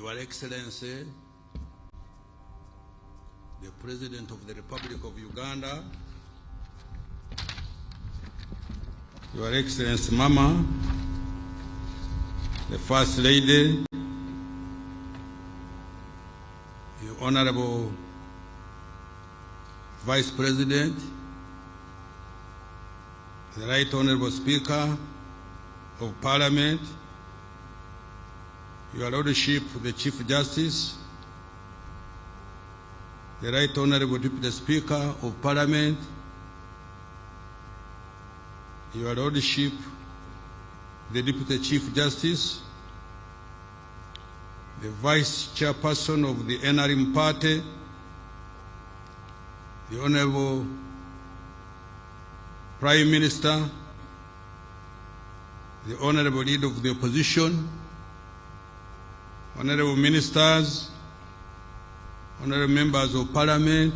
Your Excellency, the President of the Republic of Uganda, Your Excellency Mama, the First Lady, the Honorable Vice President, the Right Honorable Speaker of Parliament, Your Lordship, the Chief Justice, the Right Honorable Deputy Speaker of Parliament, Your Lordship, the Deputy Chief Justice, the Vice Chairperson of the NRM Party, the Honorable Prime Minister, the Honorable Leader of the Opposition, Honorable Ministers, Honorable Members of Parliament,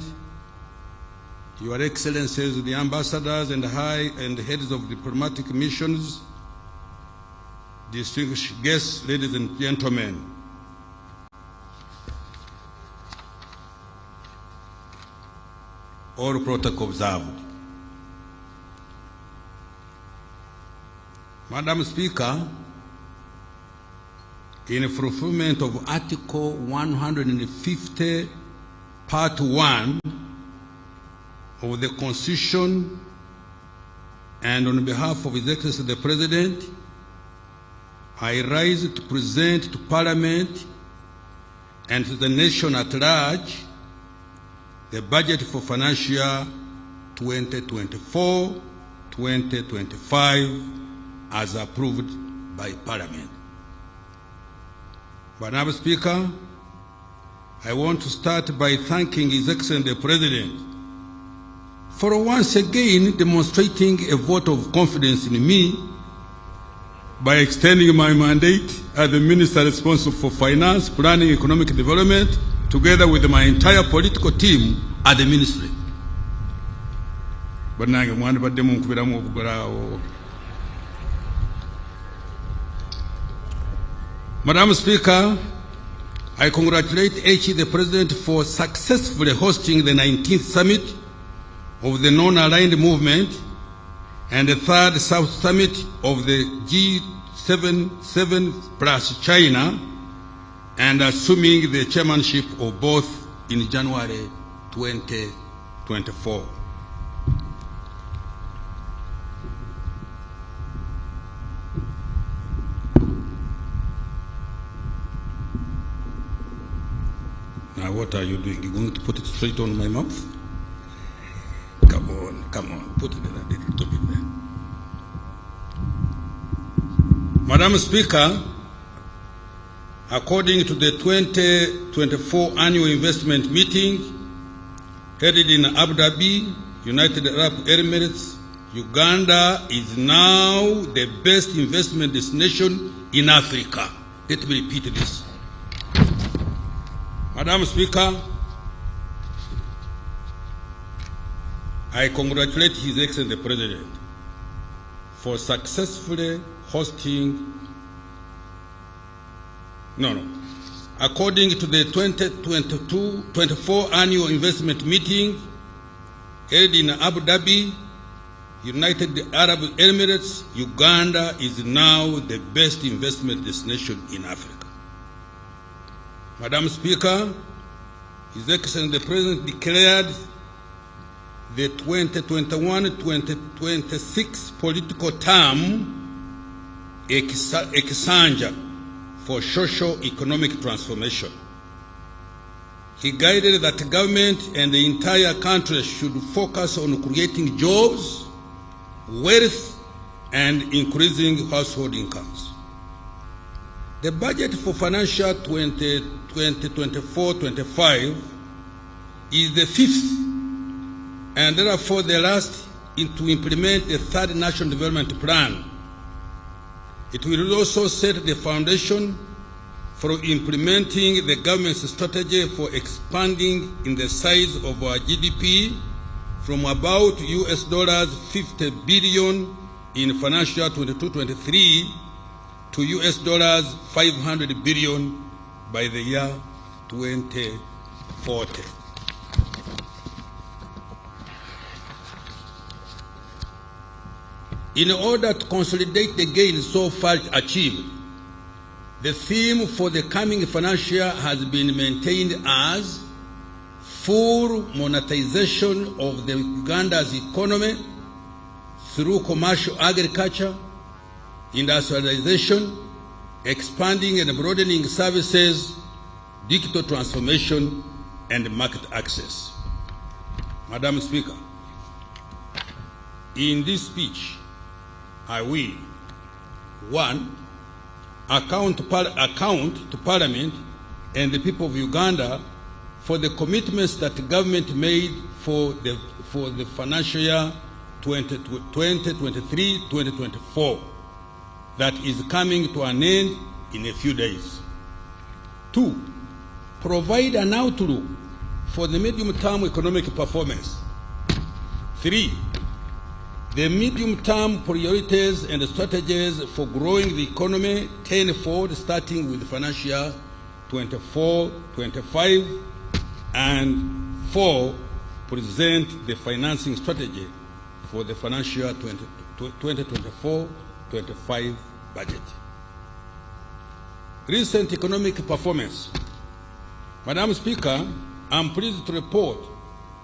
Your Excellencies, the Ambassadors and Heads of Diplomatic Missions, distinguished guests, ladies and gentlemen. All protocol observed. Madam Speaker, in fulfillment of Article 150, Part 1 of the Constitution, and on behalf of His Excellency the President, I rise to present to Parliament and to the nation at large the budget for financial year 2024-2025 as approved by Parliament. Madam Speaker, I want to start by thanking His Excellency the President for once again demonstrating a vote of confidence in me by extending my mandate as the Minister responsible for Finance, Planning, Economic Development, together with my entire political team at the Ministry. Madam Speaker, I congratulate the President for successfully hosting the 19th Summit of the Non-Aligned Movement and the 3rd South Summit of the G7 plus China, and assuming the chairmanship of both in January 2024. Now what are you doing? You're going to put it straight on my mouth? Come on, put it there, a little bit there. Madam Speaker, according to the 2024 Annual Investment Meeting held in Abu Dhabi, United Arab Emirates, Uganda is now the best investment destination in Africa. Let me repeat this. Madam Speaker, I congratulate His Excellency the President for successfully hosting According to the 2022-24 Annual Investment Meeting held in Abu Dhabi, United Arab Emirates, Uganda is now the best investment destination in Africa. Madam Speaker, His Excellency the President declared the 2021-2026 political term Ekisanja for socio-economic transformation. He guided that the government and the entire country should focus on creating jobs, wealth, and increasing household incomes. The budget for financial 2024-25 is the fifth and therefore the last to implement the third National Development Plan. It will also set the foundation for implementing the government's strategy for expanding in the size of our GDP from about $50 billion in financial 22-23 to $500 billion by the year 2040. In order to consolidate the gains so far achieved, the theme for the coming financial year has been maintained as full monetization of the Uganda's economy through commercial agriculture, industrialization, expanding and broadening services, digital transformation, and market access. Madam Speaker, in this speech, I will, 1, account to Parliament and the people of Uganda for the commitments that the government made for the financial year 2023-2024 that is coming to an end in a few days. 2, provide an outlook for the medium-term economic performance. 3, the medium-term priorities and strategies for growing the economy tenfold, starting with financial year 24-25, and 4, present the financing strategy for the financial year 2024-25 budget. Recent economic performance. Madam Speaker, I'm pleased to report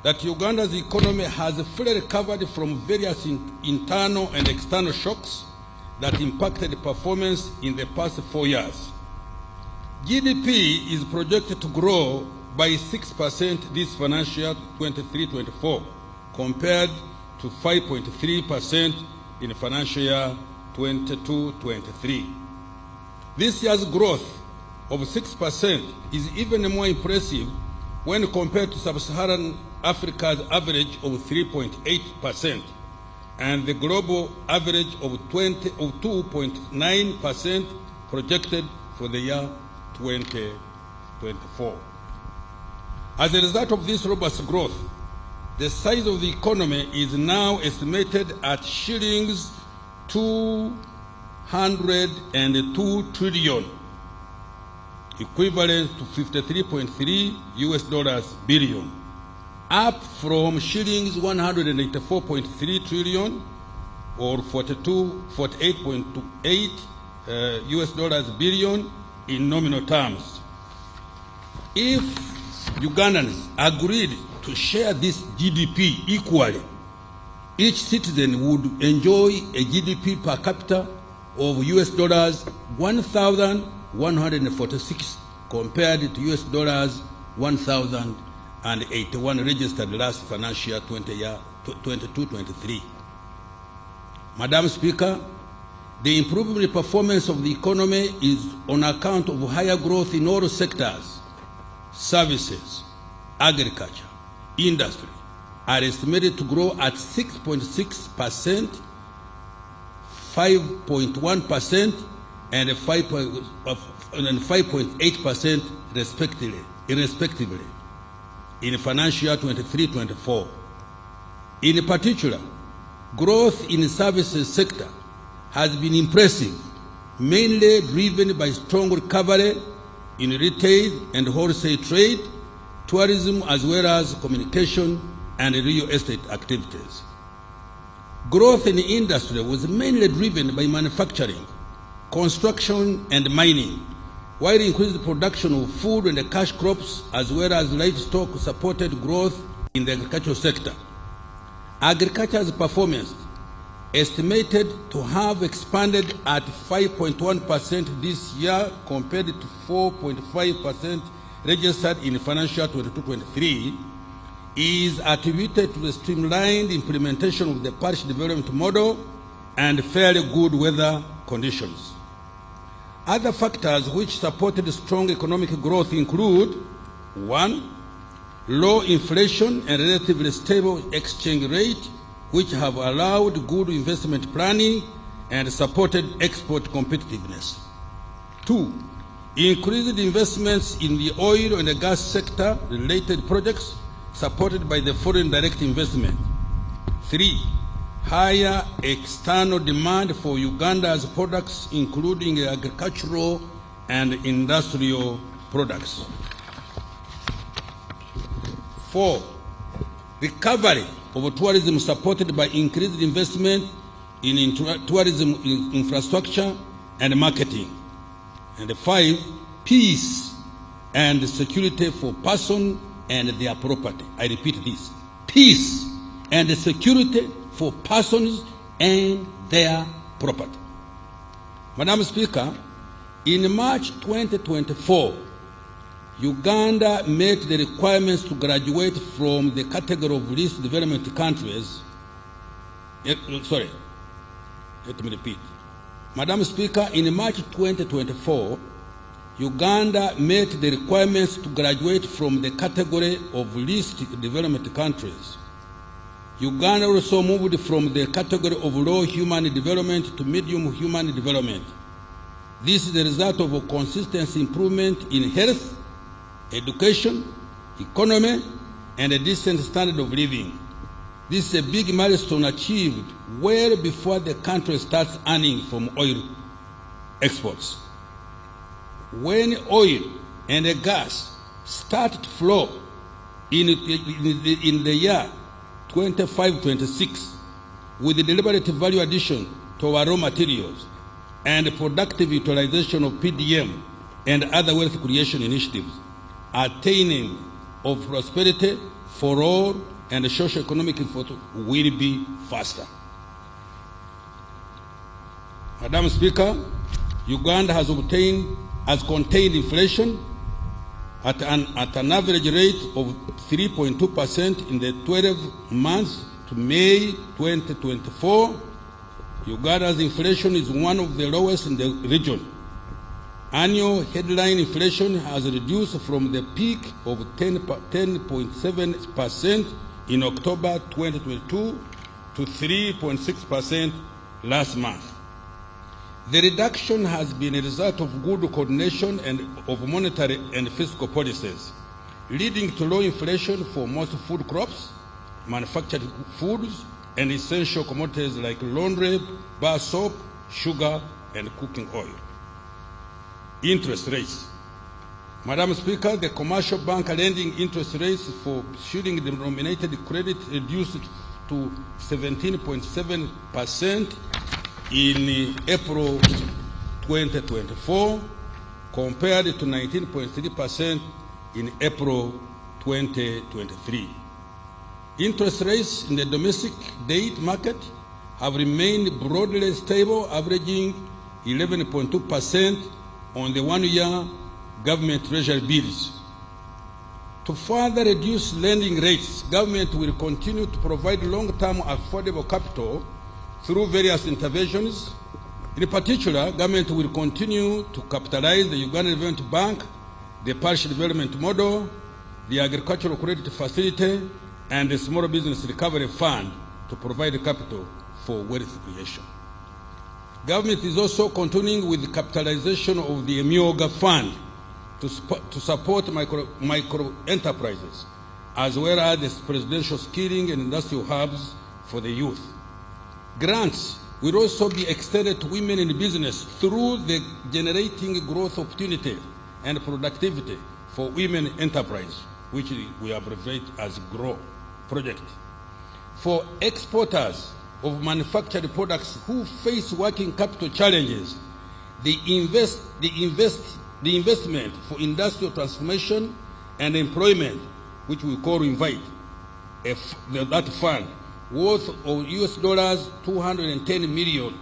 that Uganda's economy has fully recovered from various internal and external shocks that impacted performance in the past 4 years. GDP is projected to grow by 6% this financial year 23-24, compared to 5.3% in financial year 22-23. This year's growth of 6% is even more impressive when compared to Sub-Saharan Africa's average of 3.8% and the global average of 2.9% projected for the year 2024. As a result of this robust growth, the size of the economy is now estimated at shillings 202 trillion, equivalent to $53.3 billion, up from shillings 184.3 trillion or $48.8 billion in nominal terms. If Ugandans agreed to share this GDP equally, each citizen would enjoy a GDP per capita of $1,146 compared to $1,081 registered last financial year 22-23. Madam Speaker, the improvement performance of the economy is on account of higher growth in all sectors. Services, agriculture, industry are estimated to grow at 6.6%, 5.1%, and 5.8% respectively in financial year 23-24. In particular, growth in the services sector has been impressive, mainly driven by strong recovery in retail and wholesale trade, tourism, as well as communication and real estate activities. Growth in the industry was mainly driven by manufacturing, construction, and mining, while increased production of food and cash crops as well as livestock supported growth in the agricultural sector. Agriculture's performance estimated to have expanded at 5.1% this year compared to 4.5% registered in financial year 22-23, is attributed to the streamlined implementation of the parish development model and fairly good weather conditions. Other factors which supported strong economic growth include: 1, low inflation and relatively stable exchange rate, which have allowed good investment planning and supported export competitiveness. 2, increased investments in the oil and the gas sector related projects supported by the foreign direct investment. 3, higher external demand for Uganda's products, including agricultural and industrial products. 4, recovery of tourism supported by increased investment in tourism infrastructure and marketing. And 5, peace and security for persons and their property. I repeat this: peace and security for persons and their property. Madam Speaker, in March 2024, Uganda met the requirements to graduate from the category of least developed countries. Sorry, let me repeat. Madam Speaker, in March 2024, Uganda met the requirements to graduate from the category of least developed countries. Uganda also moved from the category of low human development to medium human development. This is the result of a consistent improvement in health, education, economy, and a decent standard of living. This is a big milestone achieved well before the country starts earning from oil exports. When oil and gas started to flow in the year 25-26, with the deliberate value addition to our raw materials and productive utilization of PDM and other wealth creation initiatives, attaining of prosperity for all and socio-economic effort will be faster. Madam Speaker, Uganda has contained inflation at an average rate of 3.2% in the 12 months to May 2024. Uganda's inflation is one of the lowest in the region. Annual headline inflation has reduced from the peak of 10.7% in October 2022 to 3.6% last month. The reduction has been a result of good coordination and of monetary and fiscal policies, leading to low inflation for most food crops, manufactured foods, and essential commodities like laundry, bar soap, sugar, and cooking oil. Interest rates. Madam Speaker, the commercial bank lending interest rates for shilling-denominated credit reduced to 17.7% in April 2024, compared to 19.3% in April 2023. Interest rates in the domestic debt market have remained broadly stable, averaging 11.2% on the one-year government treasury bills. To further reduce lending rates, government will continue to provide long-term affordable capital through various interventions. In particular, government will continue to capitalize the Uganda Development Bank, the Parish Development Model, the Agricultural Credit Facility, and the Small Business Recovery Fund to provide capital for wealth creation. Government is also continuing with the capitalization of the Emyoga Fund to support micro enterprises, as well as the presidential skilling and industrial hubs for the youth. Grants will also be extended to women in business through the Generating Growth Opportunity and Productivity for Women Enterprise, which we abbreviate as GROW project. For exporters of manufactured products who face working capital challenges, the investment for industrial transformation and employment, which we call INVITE, that fund, worth of US $210 million,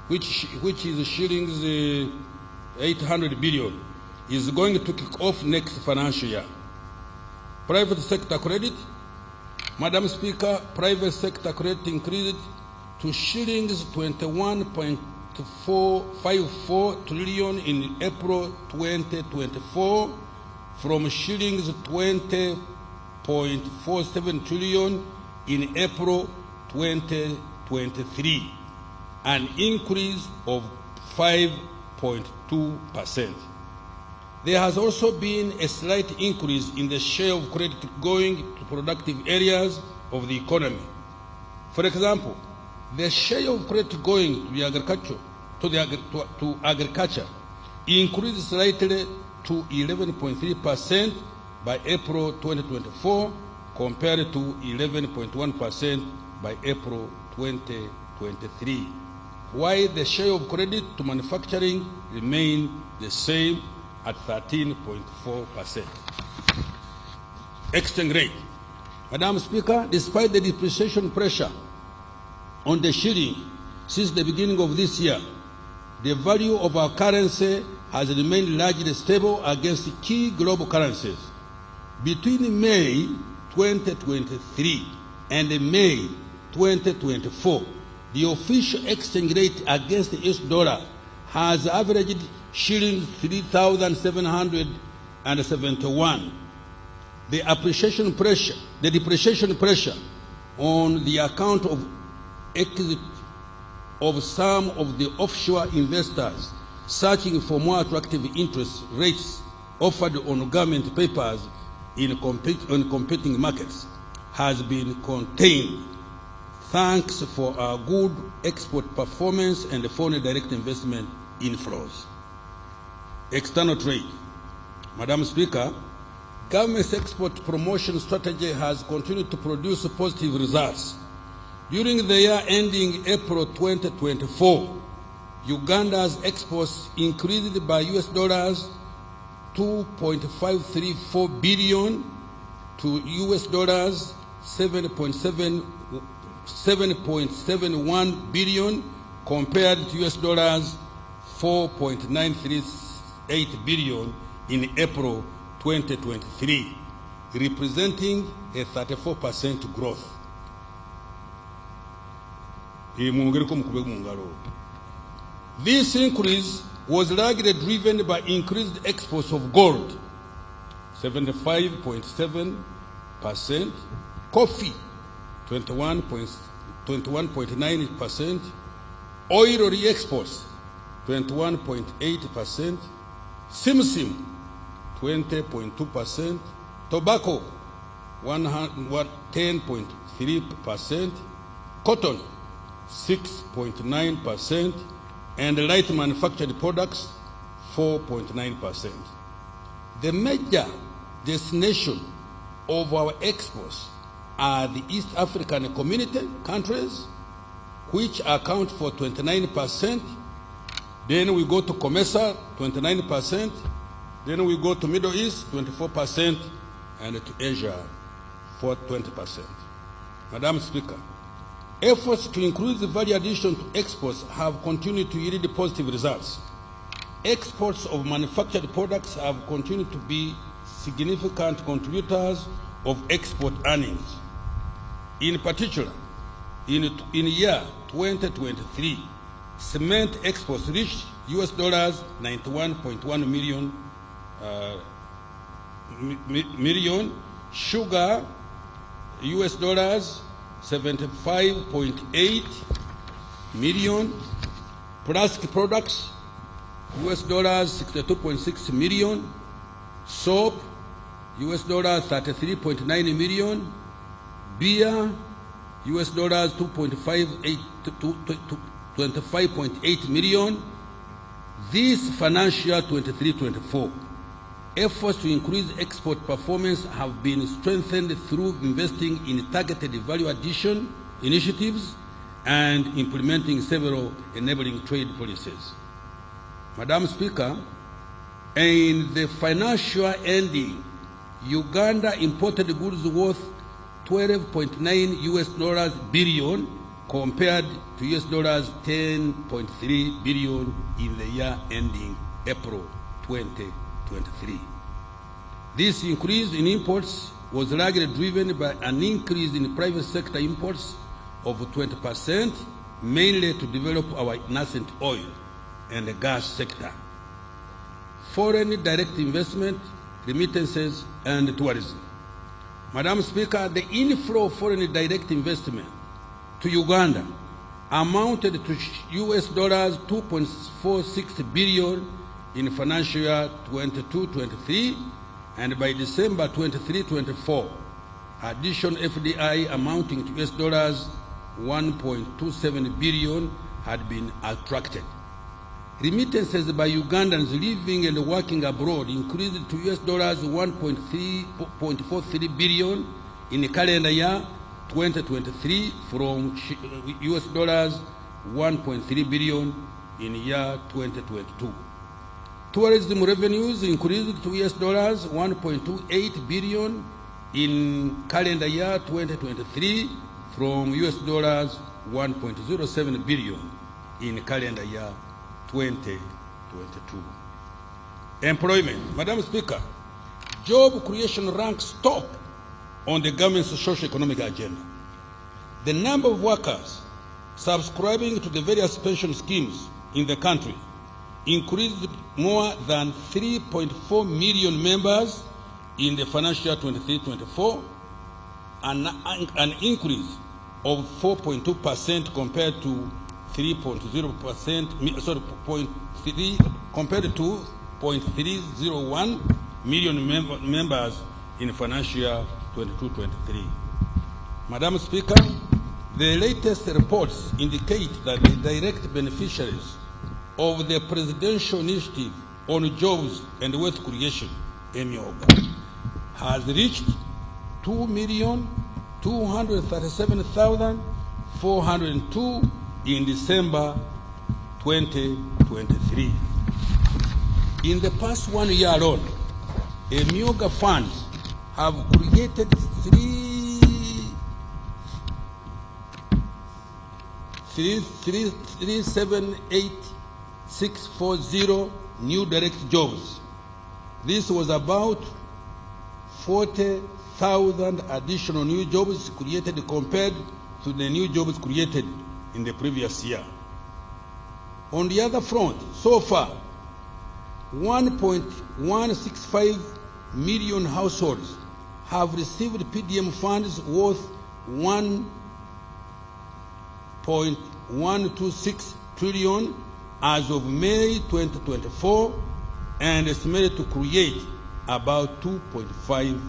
which is shillings 800 billion, is going to kick off next financial year. Private sector credit. Madam Speaker, private sector credit increased to shillings 21.54 trillion in April 2024 from shillings 20.47 trillion in April 2023, an increase of 5.2%. There has also been a slight increase in the share of credit going to productive areas of the economy. For example, the share of credit going to agriculture increased slightly to 11.3% by April 2024, compared to 11.1% by April 2023, while the share of credit to manufacturing remained the same at 13.4%. Exchange rate. Madam Speaker, despite the depreciation pressure on the shilling since the beginning of this year, the value of our currency has remained largely stable against key global currencies. Between May 2023 and May 2024, the official exchange rate against the US dollar has averaged shillings 3,771. The depreciation pressure on the account of exit of some of the offshore investors searching for more attractive interest rates offered on government papers in competing markets has been contained, thanks for our good export performance and foreign direct investment inflows. External trade. Madam Speaker, government's export promotion strategy has continued to produce positive results. During the year ending April 2024, Uganda's exports increased by US dollars 2.534 billion to US dollars 7.71 billion, compared to US dollars 4.938 billion in April 2023, representing a 34% growth. This increase was largely driven by increased exports of gold, 75.7%, coffee, 21.9%, oil re-exports, 21.8%, simsim, 20.2%, tobacco, 10.3%, cotton, 6.9%, and light manufactured products, 4.9%. The major destination of our exports are the East African Community countries, which account for 29%. Then we go to COMESA, 29%. Then we go to Middle East, 24%, and to Asia, for 20%. Madam Speaker, efforts to increase the value addition to exports have continued to yield positive results. Exports of manufactured products have continued to be significant contributors of export earnings. In particular, in year 2023, cement exports reached US dollars 91.1 million, sugar US dollars 75.8 million, plastic products US dollars 62.6 million, soap US dollars 33.9 million, beer US dollars 25.8 million. This financial year 23-24, efforts to increase export performance have been strengthened through investing in targeted value addition initiatives and implementing several enabling trade policies. Madam Speaker, in the financial year ending, Uganda imported goods worth 12.9 US dollars billion compared to US dollars 10.3 billion in the year ending April 2023. This increase in imports was largely driven by an increase in private sector imports of 20%, mainly to develop our nascent oil and the gas sector, foreign direct investment, remittances, and tourism. Madam Speaker, the inflow of foreign direct investment to Uganda amounted to US dollars 2.46 billion in financial year 22-23, and by December 23-24, additional FDI amounting to US dollars 1.27 billion had been attracted. Remittances by Ugandans living and working abroad increased to US dollars 1.43 billion in the calendar year 2023 from US dollars 1.3 billion in year 2022. Tourism revenues increased to US dollars 1.28 billion in calendar year 2023 from US dollars 1.07 billion in calendar year 2022. Employment. Madam Speaker, job creation ranks top on the government's socio-economic agenda. The number of workers subscribing to the various pension schemes in the country increased more than 3.4 million members in the financial year 23-24, an increase of 4.2% compared to 3.0%, sorry, 0.3 compared to 0.301 million members in financial year 22-23. Madam Speaker, the latest reports indicate that the direct beneficiaries of the Presidential Initiative on Jobs and Wealth Creation, MIOGA, has reached 2,237,402 in December 2023. In the past 1 year alone, MIOGA funds have created 378,640 new direct jobs. This was about 40,000 additional new jobs created compared to the new jobs created in the previous year. On the other front, so far, 1.165 million households have received PDM funds worth 1.126 trillion as of May 2024, and estimated to create about 2.5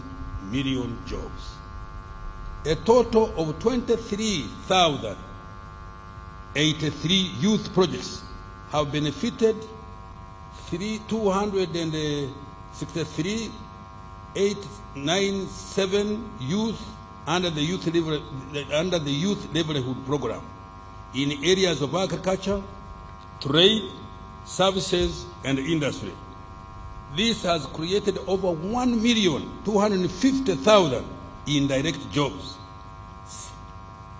million jobs. A total of 23,083 youth projects have benefited 263,897 youth under the youth livelihood program in areas of agriculture, trade, services, and industry. This has created over 1,250,000 indirect jobs.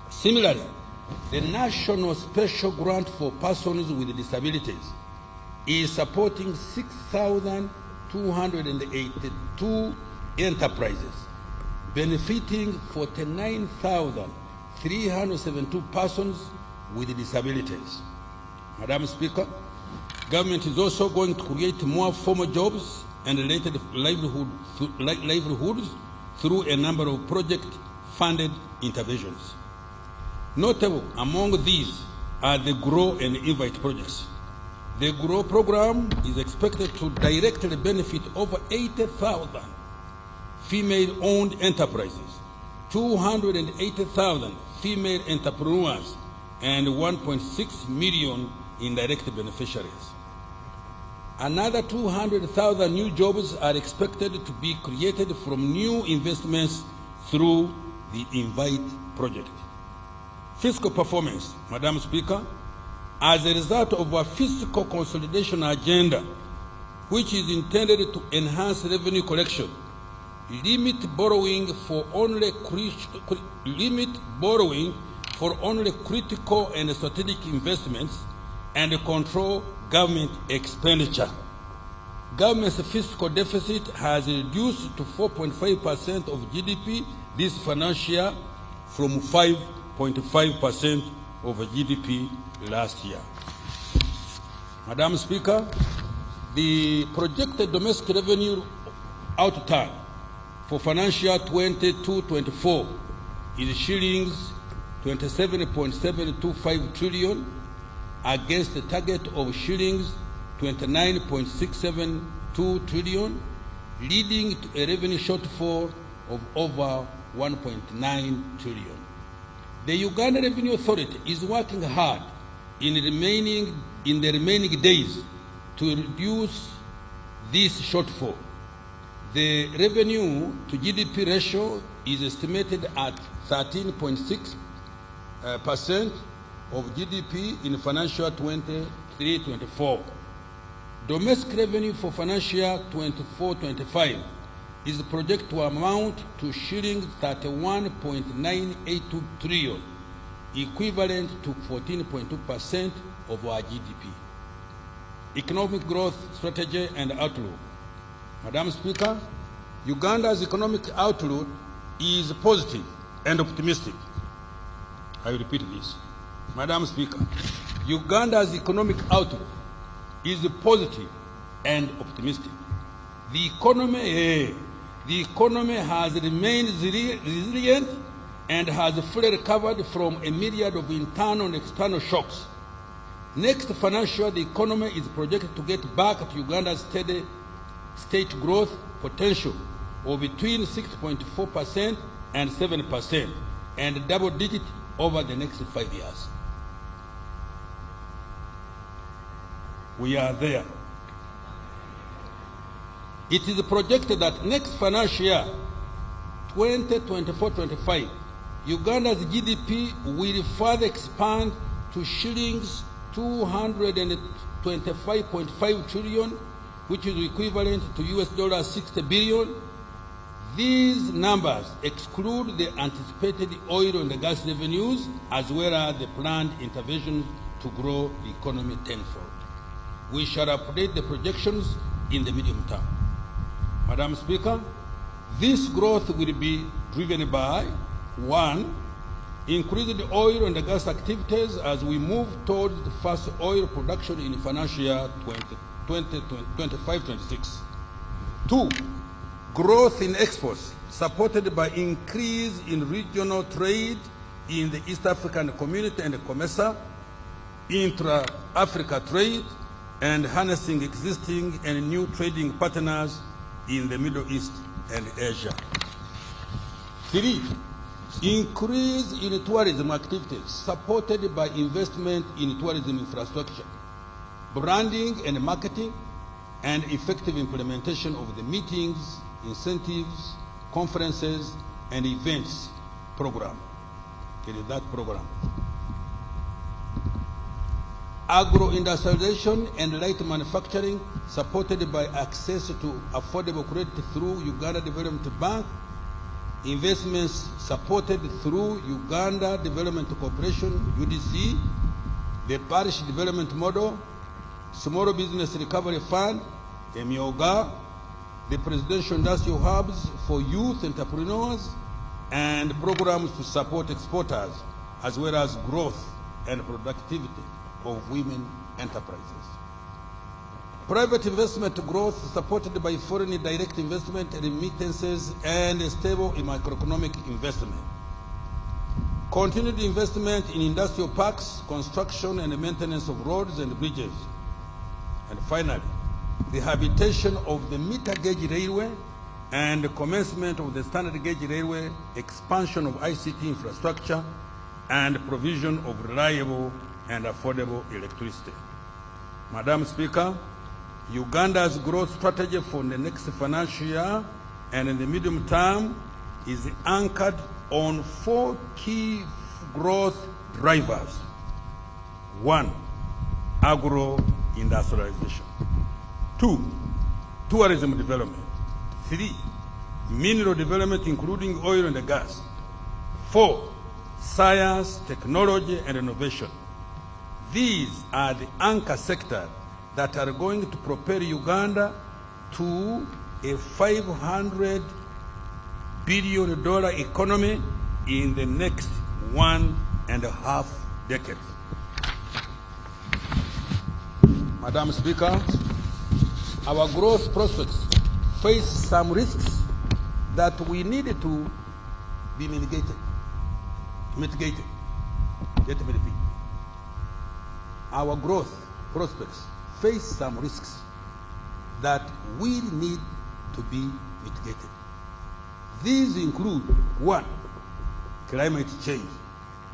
Similarly, the National Special Grant for Persons with Disabilities is supporting 6,282 enterprises, benefiting 49,372 persons with disabilities. Madam Speaker, government is also going to create more formal jobs and related livelihoods through a number of project-funded interventions. Notable among these are the GROW and INVITE projects. The GROW program is expected to directly benefit over 80,000 female-owned enterprises, 280,000 female entrepreneurs, and 1.6 million indirect beneficiaries. Another 200,000 new jobs are expected to be created from new investments through the INVITE project. Fiscal performance, Madam Speaker, as a result of our fiscal consolidation agenda, which is intended to enhance revenue collection, limit borrowing for only critical and strategic investments, and control government expenditure. Government's fiscal deficit has reduced to 4.5% of GDP this financial year from 5.5% of GDP last year. Madam Speaker, the projected domestic revenue outturn for financial year 22-24 is shillings 27.725 trillion against the target of shillings 29.672 trillion, leading to a revenue shortfall of over 1.9 trillion. The Uganda Revenue Authority is working hard in the remaining days to reduce this shortfall. The revenue to GDP ratio is estimated at 13.6% of GDP in financial 23-24. Domestic revenue for financial 24-25 is projected to amount to shillings 31.982 trillion, equivalent to 14.2% of our GDP. Economic growth strategy and outlook. Madam Speaker, Uganda's economic outlook is positive and optimistic. I will repeat this. Madam Speaker, Uganda's economic outlook is positive and optimistic. The economy has remained resilient and has fully recovered from a myriad of internal and external shocks. Next financial year, the economy is projected to get back to Uganda's steady state growth potential of between 6.4% and 7% and double digit over the next 5 years. We are there. It is projected that next financial year, 2024-25, Uganda's GDP will further expand to shillings 225.5 trillion, which is equivalent to $60 billion. These numbers exclude the anticipated oil and gas revenues as well as the planned interventions to grow the economy tenfold. We shall update the projections in the medium term. Madam Speaker, this growth will be driven by, 1, increased oil and gas activities as we move towards the first oil production in financial year 2025-26. 2, growth in exports supported by increase in regional trade in the East African Community and COMESA, intra-Africa trade, and harnessing existing and new trading partners in the Middle East and Asia. 3, increase in tourism activities supported by investment in tourism infrastructure, branding and marketing, and effective implementation of the meetings, incentives, conferences, and events program. It is that program. Agro-industrialization and light manufacturing supported by access to affordable credit through Uganda Development Bank, investments supported through Uganda Development Corporation, UDC, the Parish Development Model, Small Business Recovery Fund, MIOGA, the Presidential Industrial Hubs for Youth Entrepreneurs, and programs to support exporters, as well as growth and productivity of women enterprises. Private investment growth supported by foreign direct investment, remittances, and stable macroeconomic investment. Continued investment in industrial parks, construction and maintenance of roads and bridges. And finally, rehabilitation of the meter gauge railway and the commencement of the standard gauge railway, expansion of ICT infrastructure, and provision of reliable and affordable electricity. Madam Speaker, Uganda's growth strategy for the next financial year and in the medium term is anchored on 4 key growth drivers. 1, agro-industrialization. 2, tourism development. 3, mineral development including oil and gas. 4, science, technology, and innovation. These are the anchor sectors that are going to propel Uganda to a $500 billion economy in the next 1.5 decades. Madam Speaker, our growth prospects face some risks that we need to be mitigated. Let me repeat. Our growth prospects face some risks that we need to be mitigated. These include 1, climate change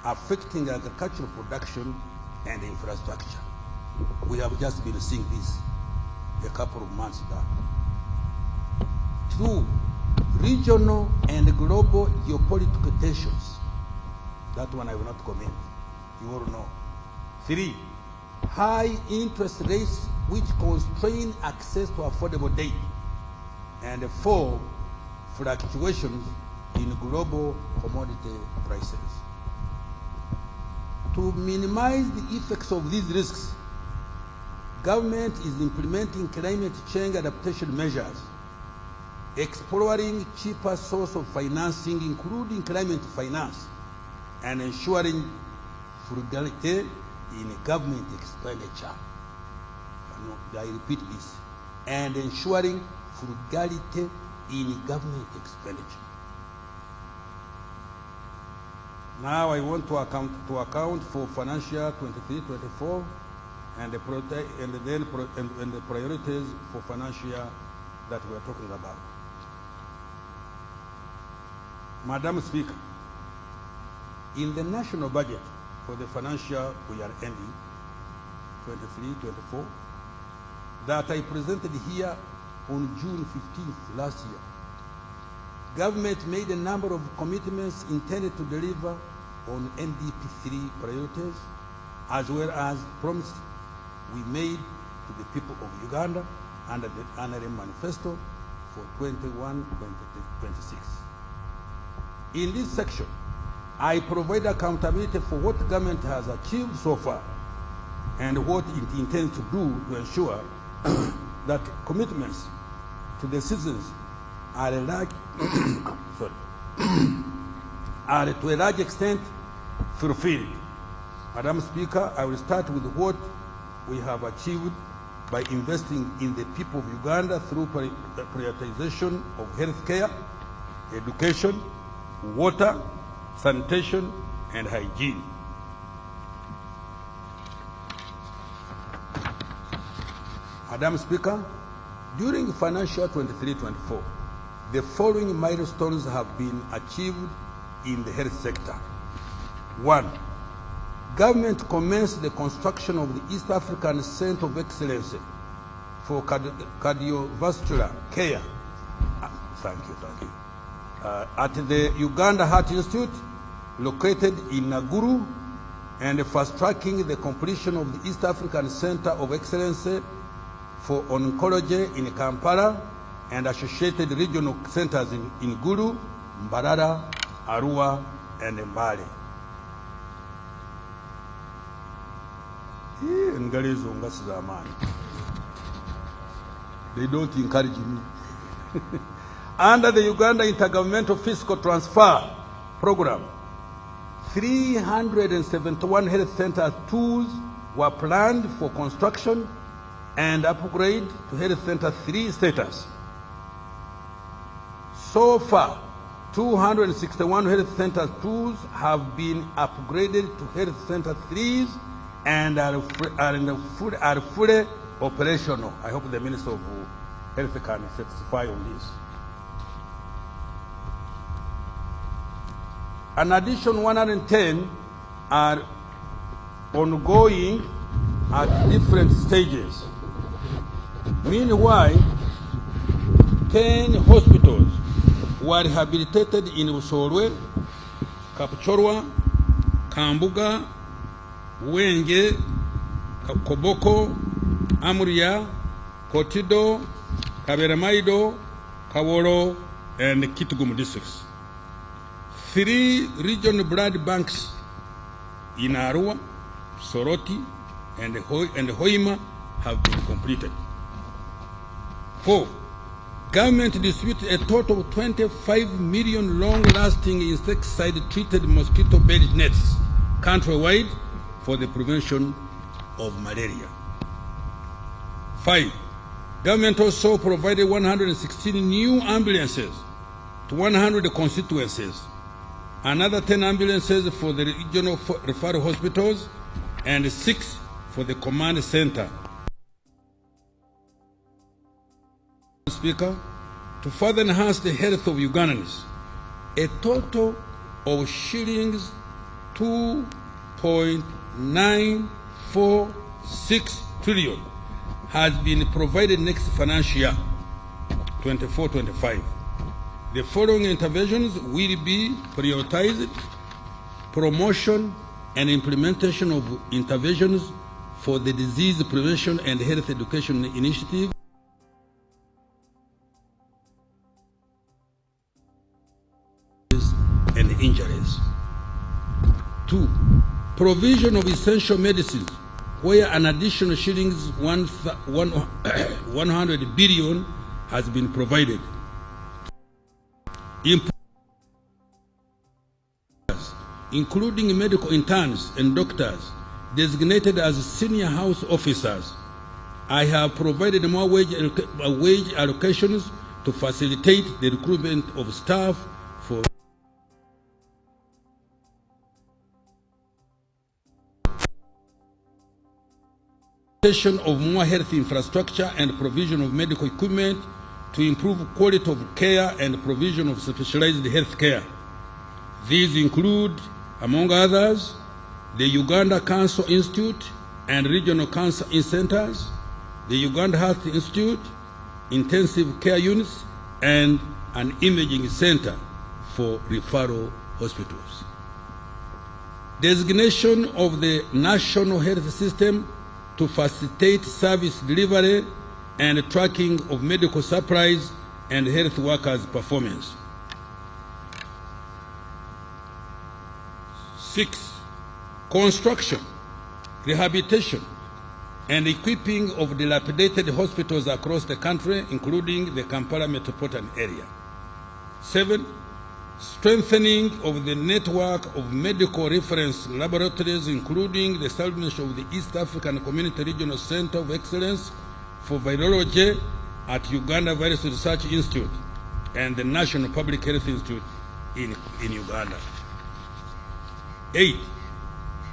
affecting agricultural production and infrastructure. We have just been seeing this a couple of months back. 2, regional and global geopolitical tensions. That one I will not comment. You all know. 3, high interest rates which constrain access to affordable debt. And 4, fluctuations in global commodity prices. To minimize the effects of these risks, government is implementing climate change adaptation measures, exploring cheaper sources of financing, including climate finance, and ensuring frugality in government expenditure. I repeat this, and ensuring frugality in government expenditure. Now I want to account for financial 23-24 and the priorities for financial that we are talking about. Madam Speaker, in the national budget for the financial we are ending, 23-24, that I presented here on June 15th last year, government made a number of commitments intended to deliver on NDP3 priorities, as well as promises we made to the people of Uganda under the NRM manifesto for 21-26. In this section, I provide accountability for what government has achieved so far and what it intends to do to ensure that commitments to the citizens are to a large extent fulfilled. Madam Speaker, I will start with what we have achieved by investing in the people of Uganda through prioritization of health care, education, water, sanitation, and hygiene. Madam Speaker, during financial 23-24, the following milestones have been achieved in the health sector. 1, government commenced the construction of the East African Center of Excellence for cardiovascular care. Thank you. At the Uganda Heart Institute, located in Naguru, and fast-tracking the completion of the East African Center of Excellence for Oncology in Kampala and associated regional centers in Gulu, Mbarara, Arua, and Mbale. They don't encourage me. Under the Uganda Intergovernmental Fiscal Transfer Program, 371 health center tools were planned for construction and upgrade to Health Center 3 status. So far, 261 Health Center tools have been upgraded to Health Center 3s and are fully operational. I hope the Minister of Health can testify on this. An additional 110 are ongoing at different stages. Meanwhile, 10 hospitals were rehabilitated in Usolwe, Kapchorwa, Kambuga, Wenge, Koboko, Amuria, Kotido, Kaberamaido, Kaworo, and Kitgum districts. 3 regional blood banks in Arua, Soroti, and Hoima have been completed. 4, government distributed a total of 25 million long-lasting insecticide-treated mosquito-based nets countrywide for the prevention of malaria. 5, government also provided 116 new ambulances to 100 constituencies, another 10 ambulances for the regional referral hospitals, and 6 for the command center. Speaker, to further enhance the health of Ugandans, a total of shillings 2.95 1.46 trillion has been provided next financial year, 24-25. The following interventions will be prioritized: promotion and implementation of interventions for the disease prevention and health education initiative, and injuries. 2. Provision of essential medicines, where an additional shillings 100 billion has been provided. Including medical interns and doctors designated as senior house officers. I have provided more wage allocations to facilitate the recruitment of staff for of more health infrastructure and provision of medical equipment to improve quality of care and provision of specialized health care. These include, among others, the Uganda Cancer Institute and regional cancer centers, the Uganda Health Institute, intensive care units, and an imaging center for referral hospitals. Designation of the national health system to facilitate service delivery and tracking of medical supplies and health workers' performance. 6. Construction, rehabilitation, and equipping of dilapidated hospitals across the country, including the Kampala metropolitan area. 7. Strengthening of the network of medical reference laboratories, including the establishment of the East African Community Regional Center of Excellence for Virology at Uganda Virus Research Institute and the National Public Health Institute in Uganda. 8.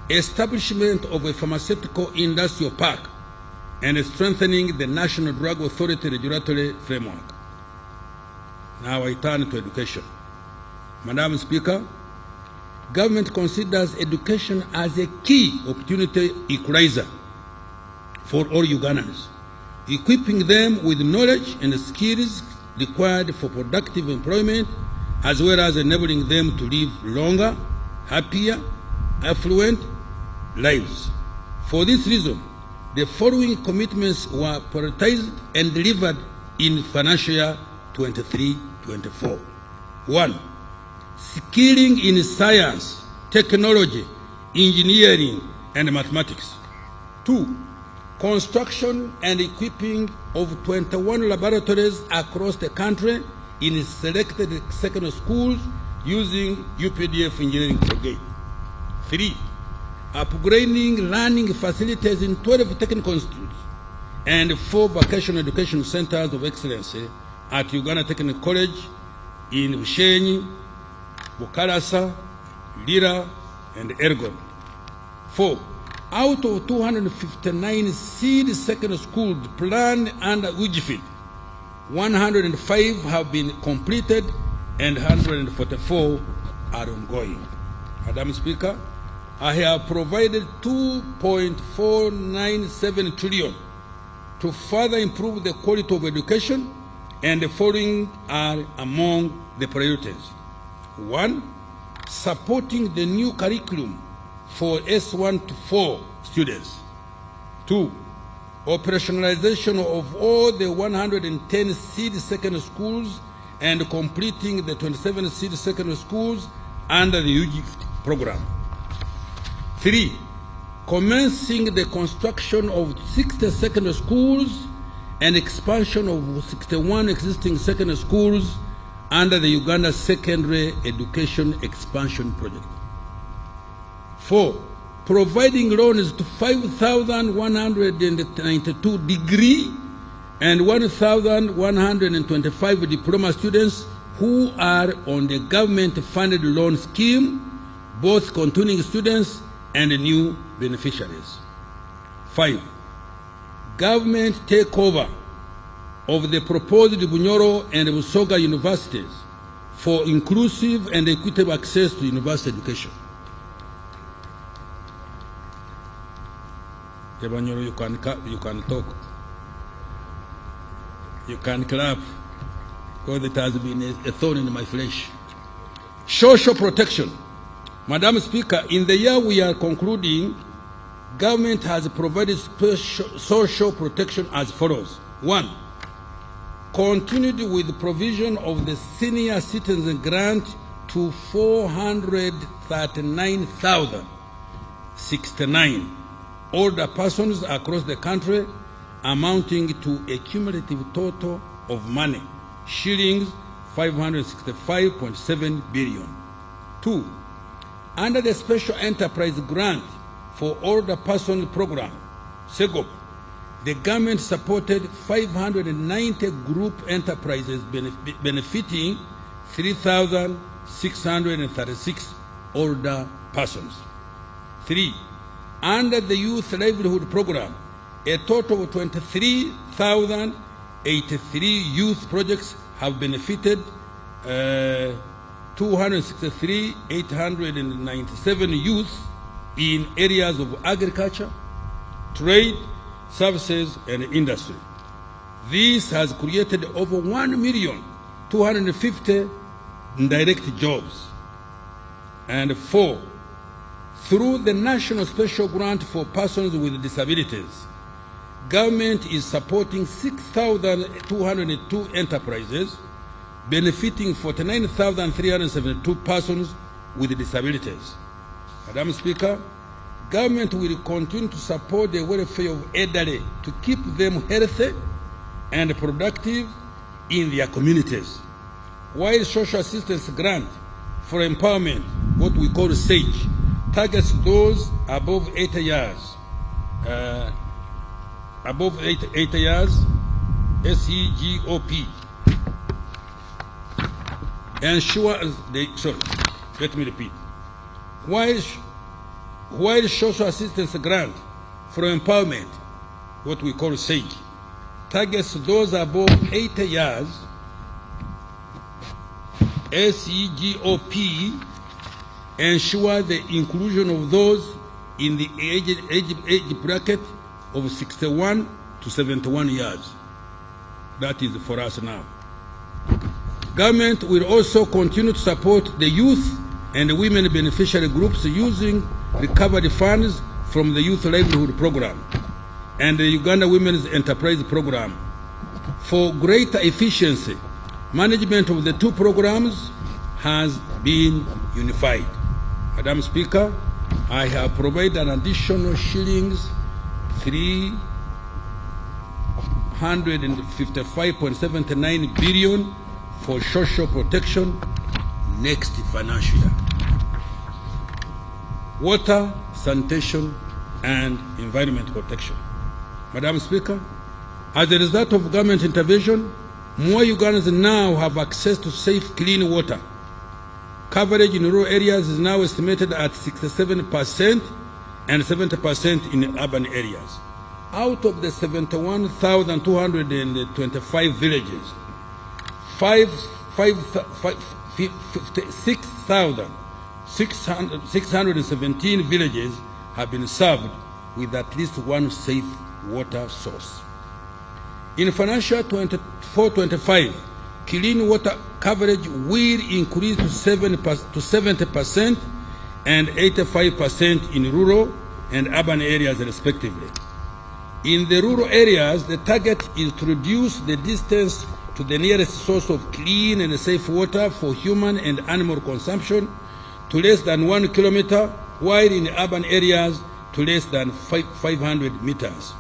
Establishment of a pharmaceutical industrial park and strengthening the National Drug Authority regulatory framework. Now I turn to education. Madam Speaker, government considers education as a key opportunity equalizer for all Ugandans, equipping them with knowledge and skills required for productive employment, as well as enabling them to live longer, happier, affluent lives. For this reason, the following commitments were prioritized and delivered in financial year 23-24. 1. Skilling in science, technology, engineering, and mathematics. 2. Construction and equipping of 21 laboratories across the country in selected secondary schools using UPDF engineering brigade. 3. Upgrading learning facilities in 12 technical institutes and 4 vocational education centers of excellence at Uganda Technical College in Bushenyi, Bukalasa, Lira, and Ergon. 4. Out of 259 seed secondary schools planned under UGFID, 105 have been completed and 144 are ongoing. Madam Speaker, I have provided 2.497 trillion to further improve the quality of education, and the following are among the priorities. 1. Supporting the new curriculum for S1 to 4 students. 2. Operationalization of all the 110 seed secondary schools and completing the 27 seed secondary schools under the UGFID program. 3. Commencing the construction of 60 secondary schools and expansion of 61 existing secondary schools under the Uganda Secondary Education Expansion Project. 4. Providing loans to 5,192 degree and 1,125 diploma students who are on the government-funded loan scheme, both continuing students and new beneficiaries. 5. Government takeover of the proposed Bunyoro and Busoga universities for inclusive and equitable access to university education. Tebanyoro, you can talk. You can clap, because it has been a thorn in my flesh. Social protection. Madam Speaker, in the year we are concluding, government has provided social protection as follows. 1. Continued with the provision of the senior citizen grant to 439,069 older persons across the country, amounting to a cumulative total of money, shillings 565.7 billion. 2. Under the Special Enterprise Grant for Older Persons Program, SEGOP, the government supported 590 group enterprises benefiting 3,636 older persons. 3. Under the Youth Livelihood Program, a total of 23,083 youth projects have benefited 263,897 youth in areas of agriculture, trade, services, and industry. This has created over 1,250,000 direct jobs. And 4, through the National Special Grant for Persons with Disabilities, government is supporting 6,202 enterprises, benefiting 49,372 persons with disabilities. Madam Speaker, government will continue to support the welfare of elderly to keep them healthy and productive in their communities. While social assistance grant for empowerment, what we call SAGE, targets those above 80 years, SEGOP, ensures let me repeat. While social assistance grant for empowerment, what we call SAGE, targets those above 80 years, SEGOP ensure the inclusion of those in the age bracket of 61 to 71 years. That is for us now. Government will also continue to support the youth and women beneficiary groups using recovery funds from the Youth Livelihood Program and the Uganda Women's Enterprise Program. For greater efficiency, management of the two programs has been unified. Madam Speaker, I have provided an additional shillings 355.79 billion for social protection next financial year. Water, sanitation, and environment protection. Madam Speaker, as a result of government intervention, more Ugandans now have access to safe, clean water. Coverage in rural areas is now estimated at 67% and 70% in urban areas. Out of the 71,225 villages, 6,617 villages have been served with at least one safe water source. In financial 24-25, clean water coverage will increase to 70% and 85% in rural and urban areas respectively. In the rural areas, the target is to reduce the distance to the nearest source of clean and safe water for human and animal consumption to less than 1 kilometer, while in urban areas to less than 500 meters.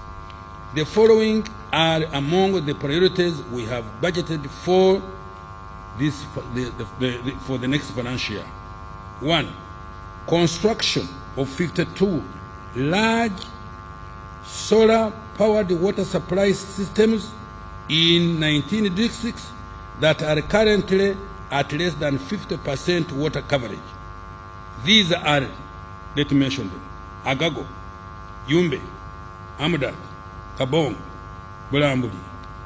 The following are among the priorities we have budgeted for for the next financial year. 1. Construction of 52 large solar-powered water supply systems in 19 districts that are currently at less than 50% water coverage. These are, let me mention them: Agago, Yumbe, Amudat, Kabong, Bulambuli,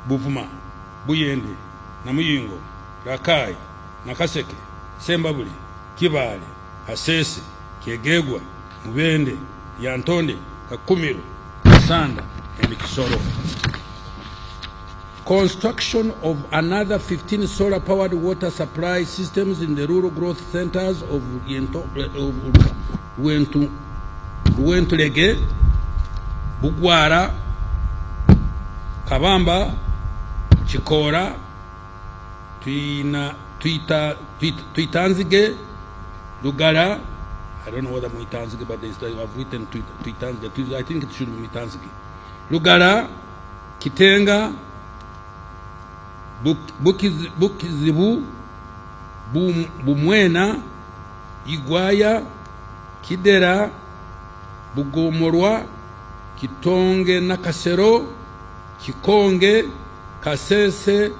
Buvuma, Buyende, Namuyingo, Rakai, Nakaseke, Sembabuli, Kibale, Hasese, Kiegegwa, Mubende, Yantonde, Kakumiru, Sanda, and Kisoro. Construction of another 15 solar-powered water supply systems in the rural growth centers of Rwentulege, Bugwara, Kabamba, Chikora, Tuitanzige, Lugara. I don't know whether Muitanzige, but I've written Tuitanzige. I think it should be Muitanzige. Lugara, Kitenga, Bukizibu, Bumwena, Igwaya, Kidera, Bugomorwa, Kitonge Nakasero, Kikonge, Kasese,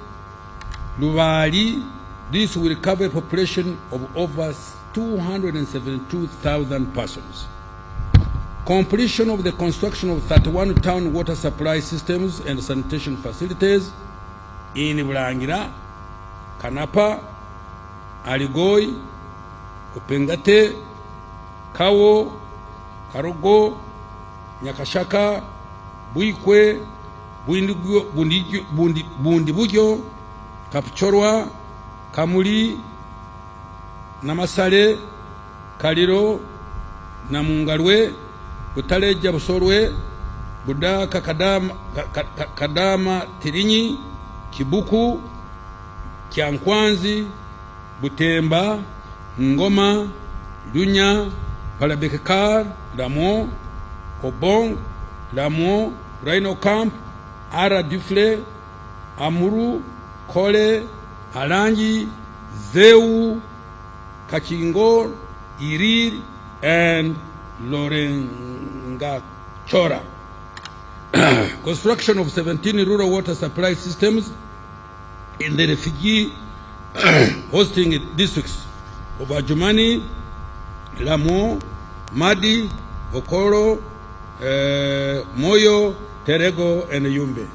Lubali. This will cover a population of over 272,000 persons. Completion of the construction of 31 town water supply systems and sanitation facilities in Bulangira, Kanapa, Aligoi, Upengate, Kawo, Karogo, Nyakashaka, Buikwe, Bundibugyo, Kapchorwa, Kamuli, Namasale, Kaliro, Namungalwe, Butaleja Busorwe, Budaka Kadama Tirinyi, Kibuku, Kyankwanzi, Butemba, Ngoma, Dunya, Palabekekar, Lamo, Obong, Lamo, Rhino Camp, Ara Dufle, Amuru, Kole, Alangi, Zeu, Kachingo, Irir, and Lorengachora. Construction of 17 rural water supply systems in the refugee hosting districts of Adjumani, Lamo, Madi, Okoro, Moyo, Terego, and Yumbe.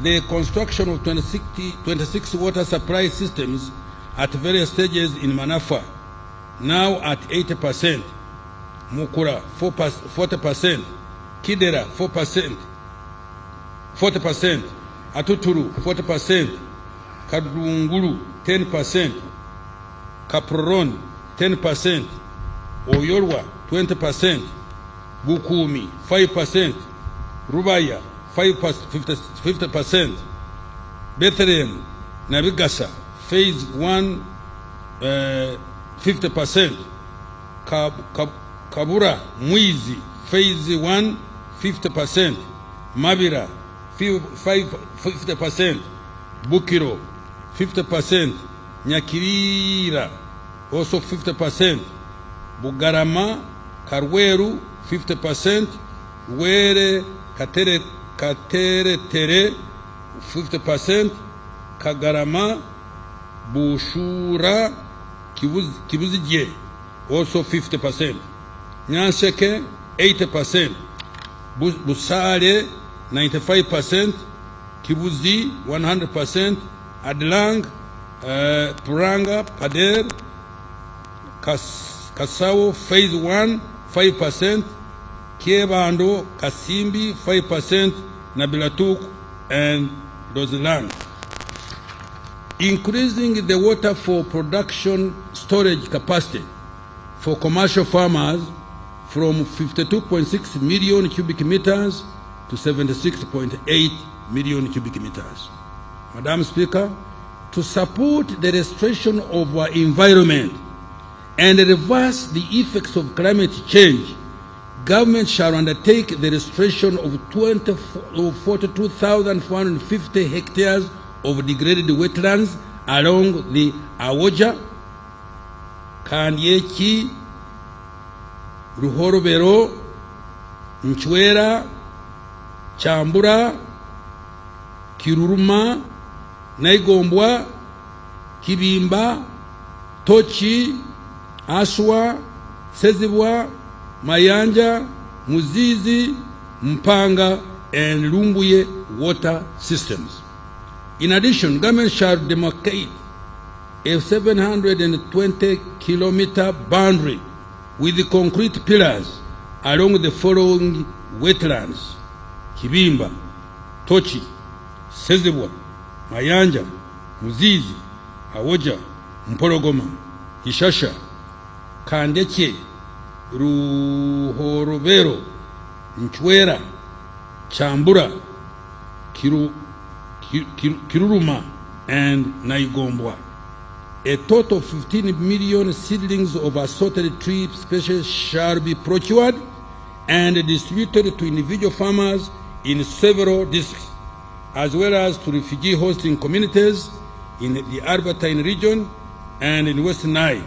The construction of 26 water supply systems at various stages in Manafa, now at 80%, Mukura 40%, Kidera 40%, Atuturu 40%, Kadunguru 10%, Kaproron 10%, Oyorwa 20%, Bukumi 5%, Rubaya 50%, Bethlehem, Nabigasa, phase 1, 50%, Kabura, Mwizi, phase 1, 50%, Mabira, 50%, Bukiro, 50%, Nyakirira, also 50%, Bugarama, Karweru, 50%, Were, Katere Tere, 50%, Kagarama, Bushura, Kibuzije, also 50%, Nyanseke, 80%, Busare, 95%, Kibuzi, 100%, Adlang, Puranga, Pader, Kasao, phase 1, 5%, Kiebando, Kasimbi, 5%, Nabilatuk, and Dozilang. Increasing the water for production storage capacity for commercial farmers from 52.6 million cubic meters to 76.8 million cubic meters. Madam Speaker, to support the restoration of our environment and reverse the effects of climate change, government shall undertake the restoration of 42,450 hectares of degraded wetlands along the Awoja, Kanyeki, Ruhorobero, Nchwera, Chambura, Kiruruma, Naigombwa, Kibimba, Tochi, Aswa, Sezibwa, Mayanja, Muzizi, Mpanga, and Lumbuye water systems. In addition, government shall demarcate a 720-kilometer boundary with concrete pillars along the following wetlands: Kibimba, Tochi, Sezibwa, Mayanja, Muzizi, Awoja, Mpologoma, Ishasha, Kandeke, Ruhorobero, Nchwera, Chambura, Kiruruma, and Naigombwa. A total of 15 million seedlings of assorted tree species shall be procured and distributed to individual farmers in several districts, as well as to refugee hosting communities in the Albertine region and in West Nile,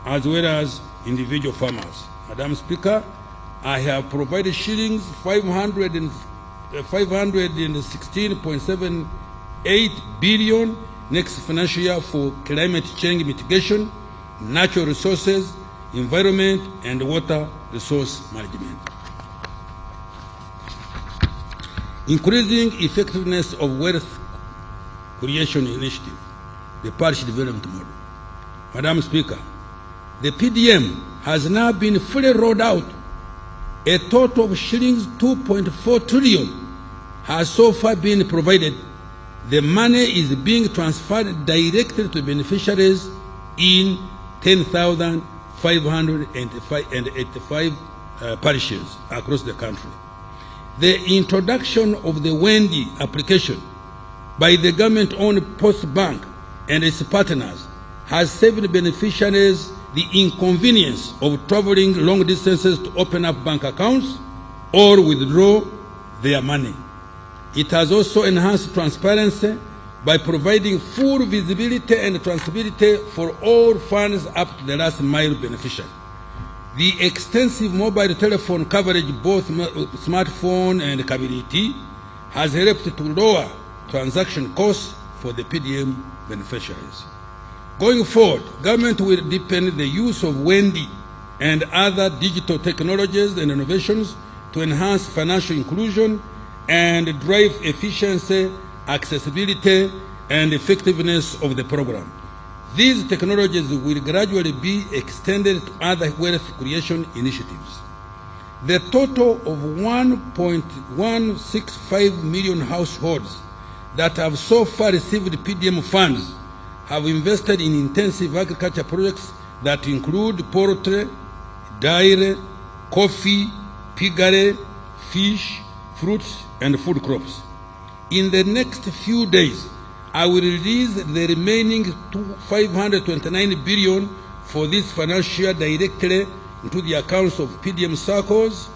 as well as individual farmers. Madam Speaker, I have provided shillings 516.78 billion next financial year for climate change mitigation, natural resources, environment, and water resource management. Increasing effectiveness of wealth creation initiative, the parish development model. Madam Speaker, the PDM has now been fully rolled out. A total of shillings 2.4 trillion has so far been provided. The money is being transferred directly to beneficiaries in 10,585 parishes across the country. The introduction of the Wendy application by the government-owned Post Bank and its partners has saved beneficiaries the inconvenience of traveling long distances to open up bank accounts or withdraw their money. It has also enhanced transparency by providing full visibility and traceability for all funds up to the last mile beneficiary. The extensive mobile telephone coverage, both smartphone and KBDT, has helped to lower transaction costs for the PDM beneficiaries. Going forward, government will deepen the use of Wendy and other digital technologies and innovations to enhance financial inclusion and drive efficiency, accessibility, and effectiveness of the program. These technologies will gradually be extended to other wealth creation initiatives. The total of 1.165 million households that have so far received PDM funds have invested in intensive agriculture projects that include poultry, dairy, coffee, piggery, fish, fruits, and food crops. In the next few days, I will release the remaining 529 billion for this financial year directly into the accounts of PDM circles,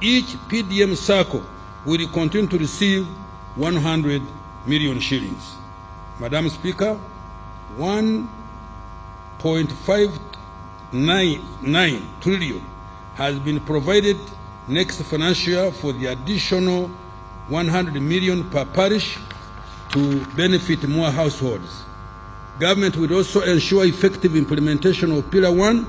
Each PDM circle will continue to receive 100 million shillings. Madam Speaker, 1.599 trillion has been provided next financial year for the additional 100 million per parish to benefit more households. Government will also ensure effective implementation of Pillar 1,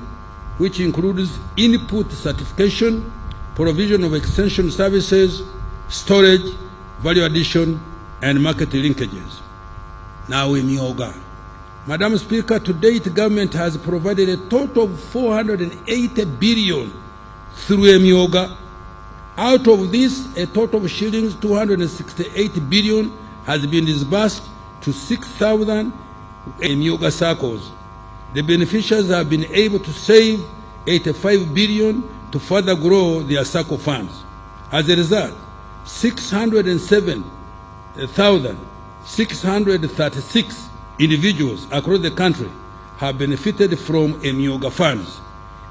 which includes input certification, provision of extension services, storage, value addition, and market linkages. Now in Yoga. Madam Speaker, to date, government has provided a total of 480 billion through Yoga. Out of this, a total of shillings 268 billion has been disbursed to 6,000 Yoga circles. The beneficiaries have been able to save 85 billion to further grow their circle funds. As a result, 607,636 individuals across the country have benefited from Yoga funds,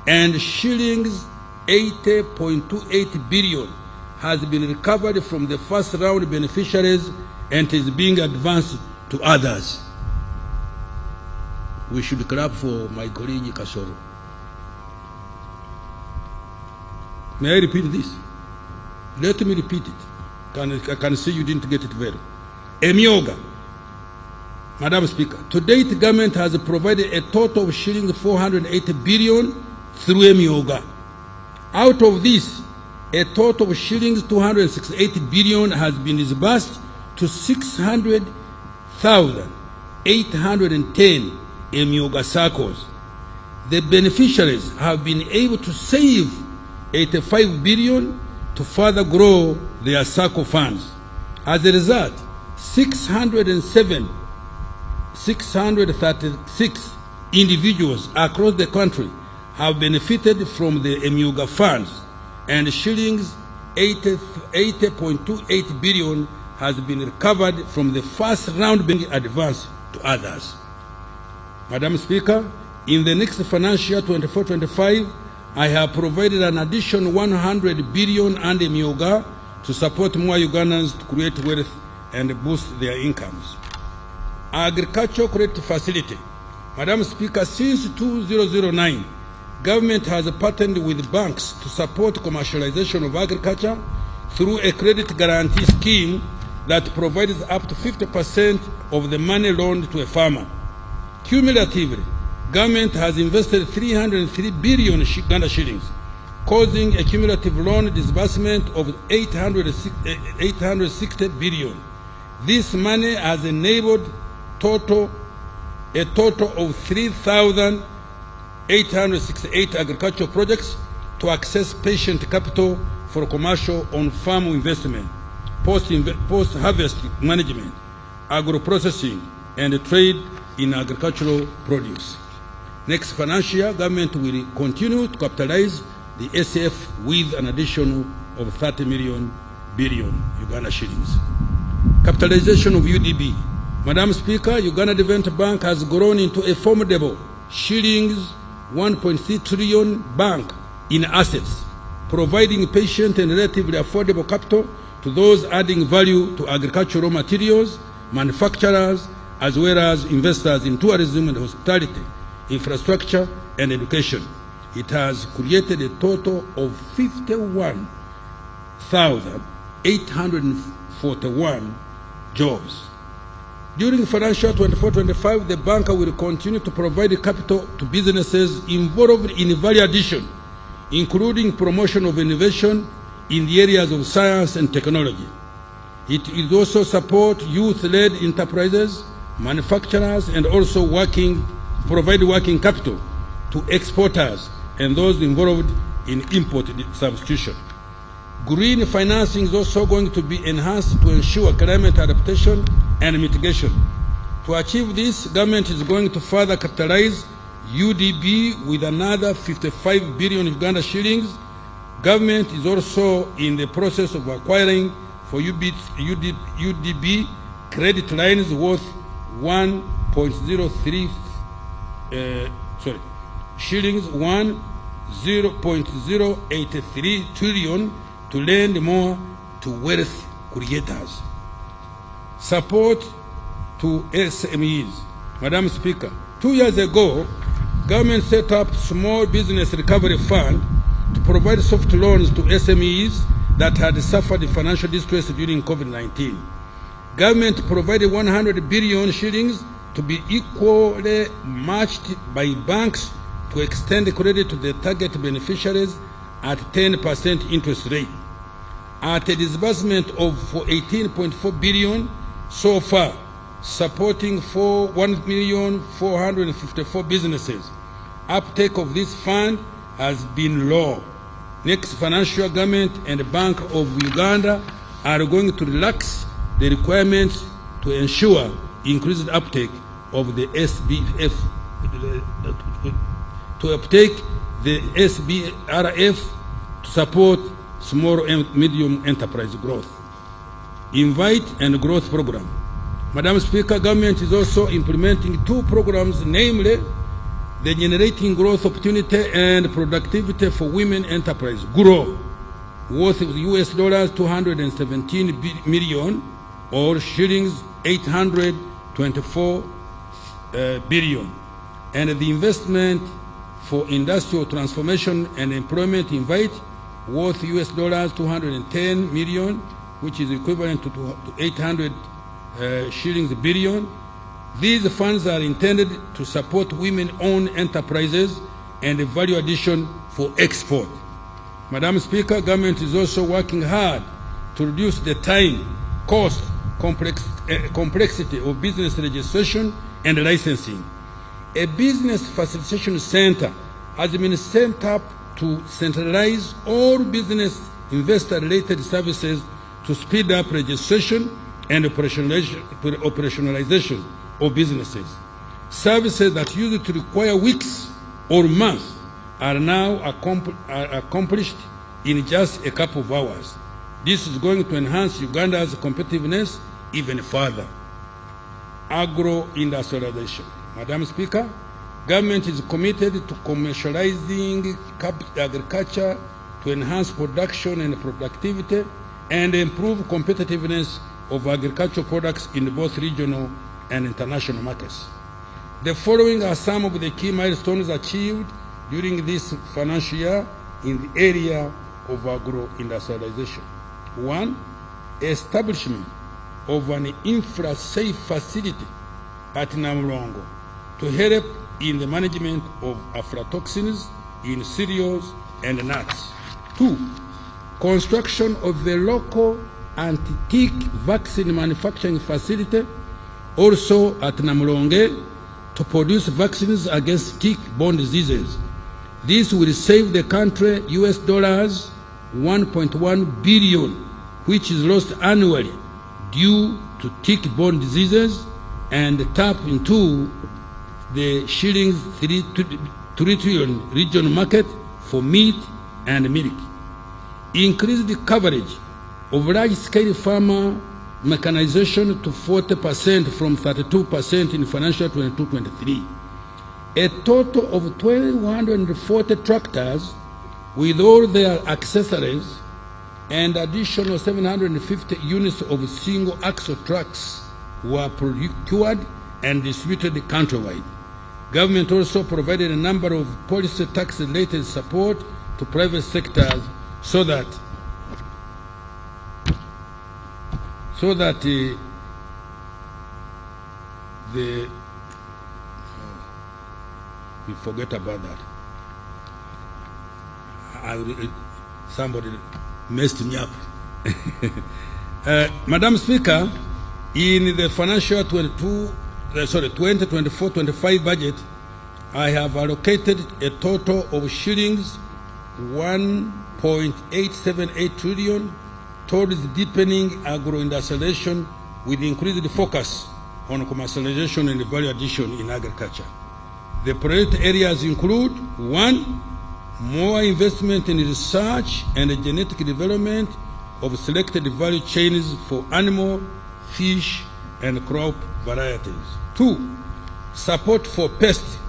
and shillings 80.28 billion has been recovered from the first round beneficiaries and is being advanced to others. We should clap for my colleague Kasoro. May I repeat this? Let me repeat it. I can see you didn't get it well. Yoga. Madam Speaker, to date, government has provided a total of shillings 480 billion through Yoga. Out of this, a total of shillings 268 billion has been disbursed to 600,810 Emyoga circles. The beneficiaries have been able to save 85 billion to further grow their circle funds. As a result, 636 individuals across the country have benefited from the Emyoga funds, and shillings 80.28 billion has been recovered from the first round being advanced to others. Madam Speaker, in the next financial year 24-25, I have provided an additional 100 billion under Emyoga to support more Ugandans to create wealth and boost their incomes. Agricultural Credit Facility. Madam Speaker, since 2009, government has partnered with banks to support commercialization of agriculture through a credit guarantee scheme that provides up to 50% of the money loaned to a farmer. Cumulatively, government has invested 303 billion Uganda shillings, causing a cumulative loan disbursement of 860 billion. This money has enabled a total of 3,868 agricultural projects to access patient capital for commercial on-farm investment, post-harvest management, agro-processing, and trade in agricultural produce. Next financial year, government will continue to capitalize the SF with an additional of 30 billion Uganda shillings. Capitalization of UDB. Madam Speaker, Uganda Development Bank has grown into a formidable shillings 1.3 trillion bank in assets, providing patient and relatively affordable capital to those adding value to agricultural materials, manufacturers, as well as investors in tourism and hospitality, infrastructure, and education. It has created a total of 51,841 jobs. During financial 24-25, the bank will continue to provide capital to businesses involved in value addition, including promotion of innovation in the areas of science and technology. It will also support youth-led enterprises, manufacturers, and also provide working capital to exporters and those involved in import substitution. Green financing is also going to be enhanced to ensure climate adaptation and mitigation. To achieve this, government is going to further capitalize UDB with another 55 billion Uganda shillings. Government is also in the process of acquiring for UDB credit lines worth 0.83 trillion to lend more to wealth creators. Support to SMEs. Madam Speaker, 2 years ago, government set up Small Business Recovery Fund to provide soft loans to SMEs that had suffered financial distress during COVID-19. Government provided 100 billion shillings to be equally matched by banks to extend credit to the target beneficiaries at 10% interest rate. At a disbursement of 18.4 billion so far, supporting 1,454 businesses. Uptake of this fund has been low. Next financial government and the Bank of Uganda are going to relax the requirements to ensure increased uptake of the SBF, to uptake the SBRF to support small and medium enterprise growth. Invite and Growth Program. Madam Speaker, government is also implementing 2 programs, namely the Generating Growth Opportunity and Productivity for Women Enterprise, GROW, worth US dollars 217 million or shillings 824 billion, and the Investment for Industrial Transformation and Employment, Invite, worth US dollars 210 million, which is equivalent to 800 shillings billion. These funds are intended to support women-owned enterprises and value addition for export. Madam Speaker, government is also working hard to reduce the time, cost, complexity of business registration and licensing. A business facilitation center has been set up to centralize all business investor-related services to speed up registration and operationalization of businesses. Services that used to require weeks or months are now accomplished in just a couple of hours. This is going to enhance Uganda's competitiveness even further. Agro-industrialization. Madam Speaker, government is committed to commercializing agriculture to enhance production and productivity and improve competitiveness of agricultural products in both regional and international markets. The following are some of the key milestones achieved during this financial year in the area of agro-industrialization. 1. Establishment of an infra-safe facility at Namulongo to help in the management of aflatoxins in cereals and nuts. 2. Construction of the local anti-tick vaccine manufacturing facility also at Namulonge to produce vaccines against tick-borne diseases. This will save the country US dollars 1.1 billion, which is lost annually due to tick-borne diseases, and tap into the shillings 3 trillion regional market for meat and milk. Increase the coverage of large-scale farmer mechanization to 40% from 32% in financial 22-23. A total of 1,240 tractors with all their accessories and additional 750 units of single-axle trucks were procured and distributed countrywide. Government also provided a number of policy tax-related support to private sectors so that we forget about that. Somebody messed me up. Madam Speaker, in the financial 2024-25 budget, I have allocated a total of shillings 1.878 trillion towards deepening agro-industrialization with increased focus on commercialization and value addition in agriculture. The priority areas include: 1. More investment in research and genetic development of selected value chains for animal, fish, and crop varieties. 2. Support for pest,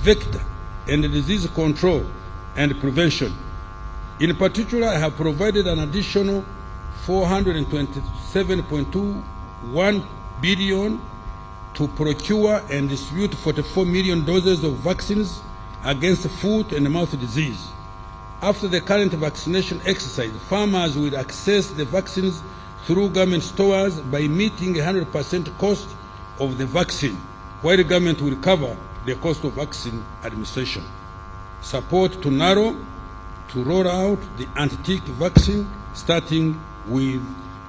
vector, and disease control and prevention. In particular, I have provided an additional 427.21 billion to procure and distribute 44 million doses of vaccines against foot and mouth disease. After the current vaccination exercise, farmers will access the vaccines through government stores by meeting 100% cost of the vaccine, while the government will cover the cost of vaccine administration. Support to narrow to roll out the anti-tick vaccine, starting with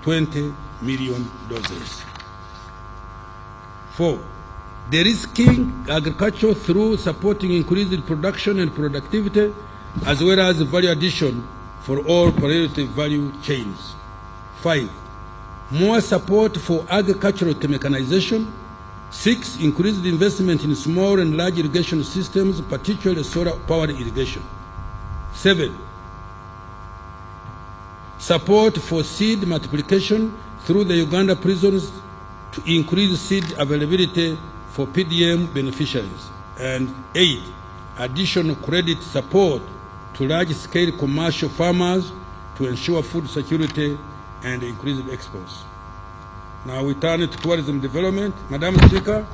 20 million doses. 4. De-risking agriculture through supporting increased production and productivity, as well as value addition for all priority value chains. 5. More support for agricultural mechanization. 6. Increased investment in small and large irrigation systems, particularly solar-powered irrigation. 7. Support for seed multiplication through the Uganda prisons to increase seed availability for PDM beneficiaries. And 8. Additional credit support to large-scale commercial farmers to ensure food security and increased exports. Now we turn to tourism development. Madam Speaker,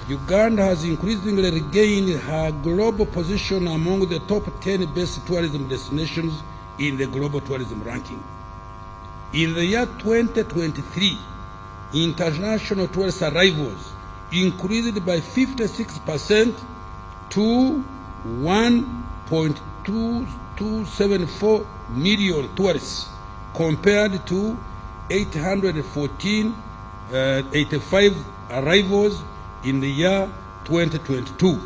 Uganda has increasingly regained her global position among the top 10 best tourism destinations in the global tourism ranking. In the year 2023, international tourist arrivals increased by 56% to 1.2274 million tourists, compared to 814 85 arrivals in the year 2022,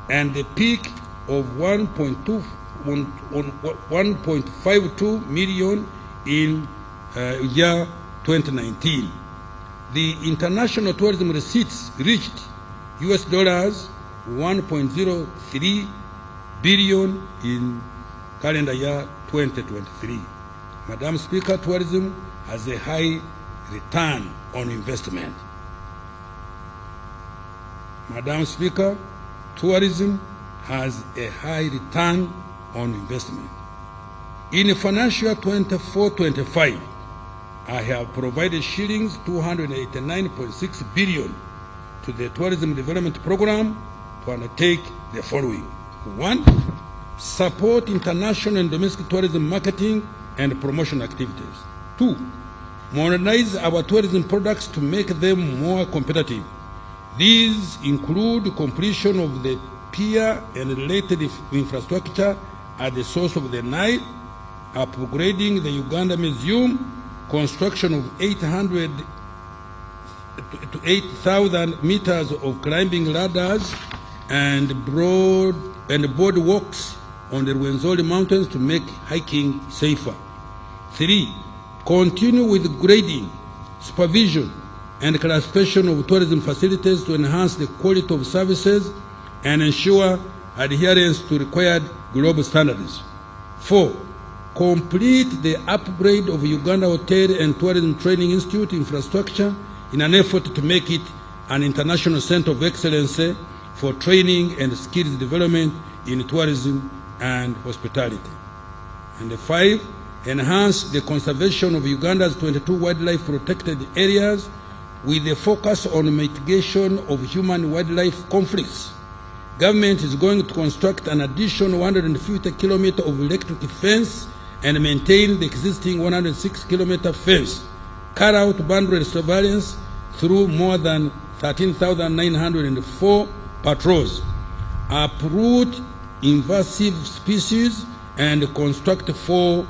and a peak of 1.52 million in year 2019. The international tourism receipts reached US dollars 1.03 billion in calendar year 2023. Madam Speaker, tourism has a high return on investment. Madam Speaker, tourism has a high return on investment. In financial year 24-25, I have provided shillings 289.6 billion to the Tourism Development Program to undertake the following. 1. Support international and domestic tourism marketing and promotion activities. 2. Modernize our tourism products to make them more competitive. These include completion of the pier and related infrastructure at the source of the Nile, upgrading the Uganda Museum, construction of 800 to 8,000 meters of climbing ladders and boardwalks on the Rwenzori Mountains to make hiking safer. 3. Continue with grading, supervision, and classification of tourism facilities to enhance the quality of services and ensure adherence to required global standards. 4. Complete the upgrade of Uganda Hotel and Tourism Training Institute infrastructure in an effort to make it an international center of excellence for training and skills development in tourism and hospitality. And 5. Enhance the conservation of Uganda's 22 wildlife protected areas with a focus on mitigation of human-wildlife conflicts. Government is going to construct an additional 150 kilometers of electric fence and maintain the existing 106-kilometer fence, carry out boundary surveillance through more than 13,904 patrols, uproot invasive species, and construct 4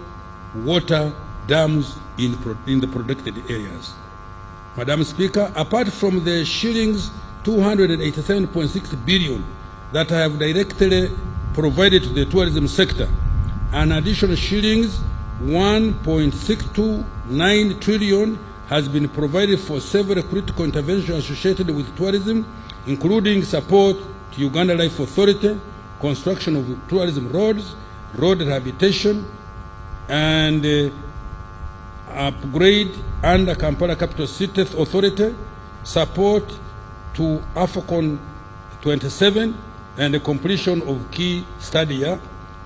water dams in the protected areas. Madam Speaker, apart from the shillings 287.6 billion that I have directly provided to the tourism sector, an additional shillings 1.629 trillion has been provided for several critical interventions associated with tourism, including support to Uganda Life Authority, construction of tourism roads, road rehabilitation, and upgrade under Kampala Capital City Authority, support to AFCON 27, and the completion of key stadia,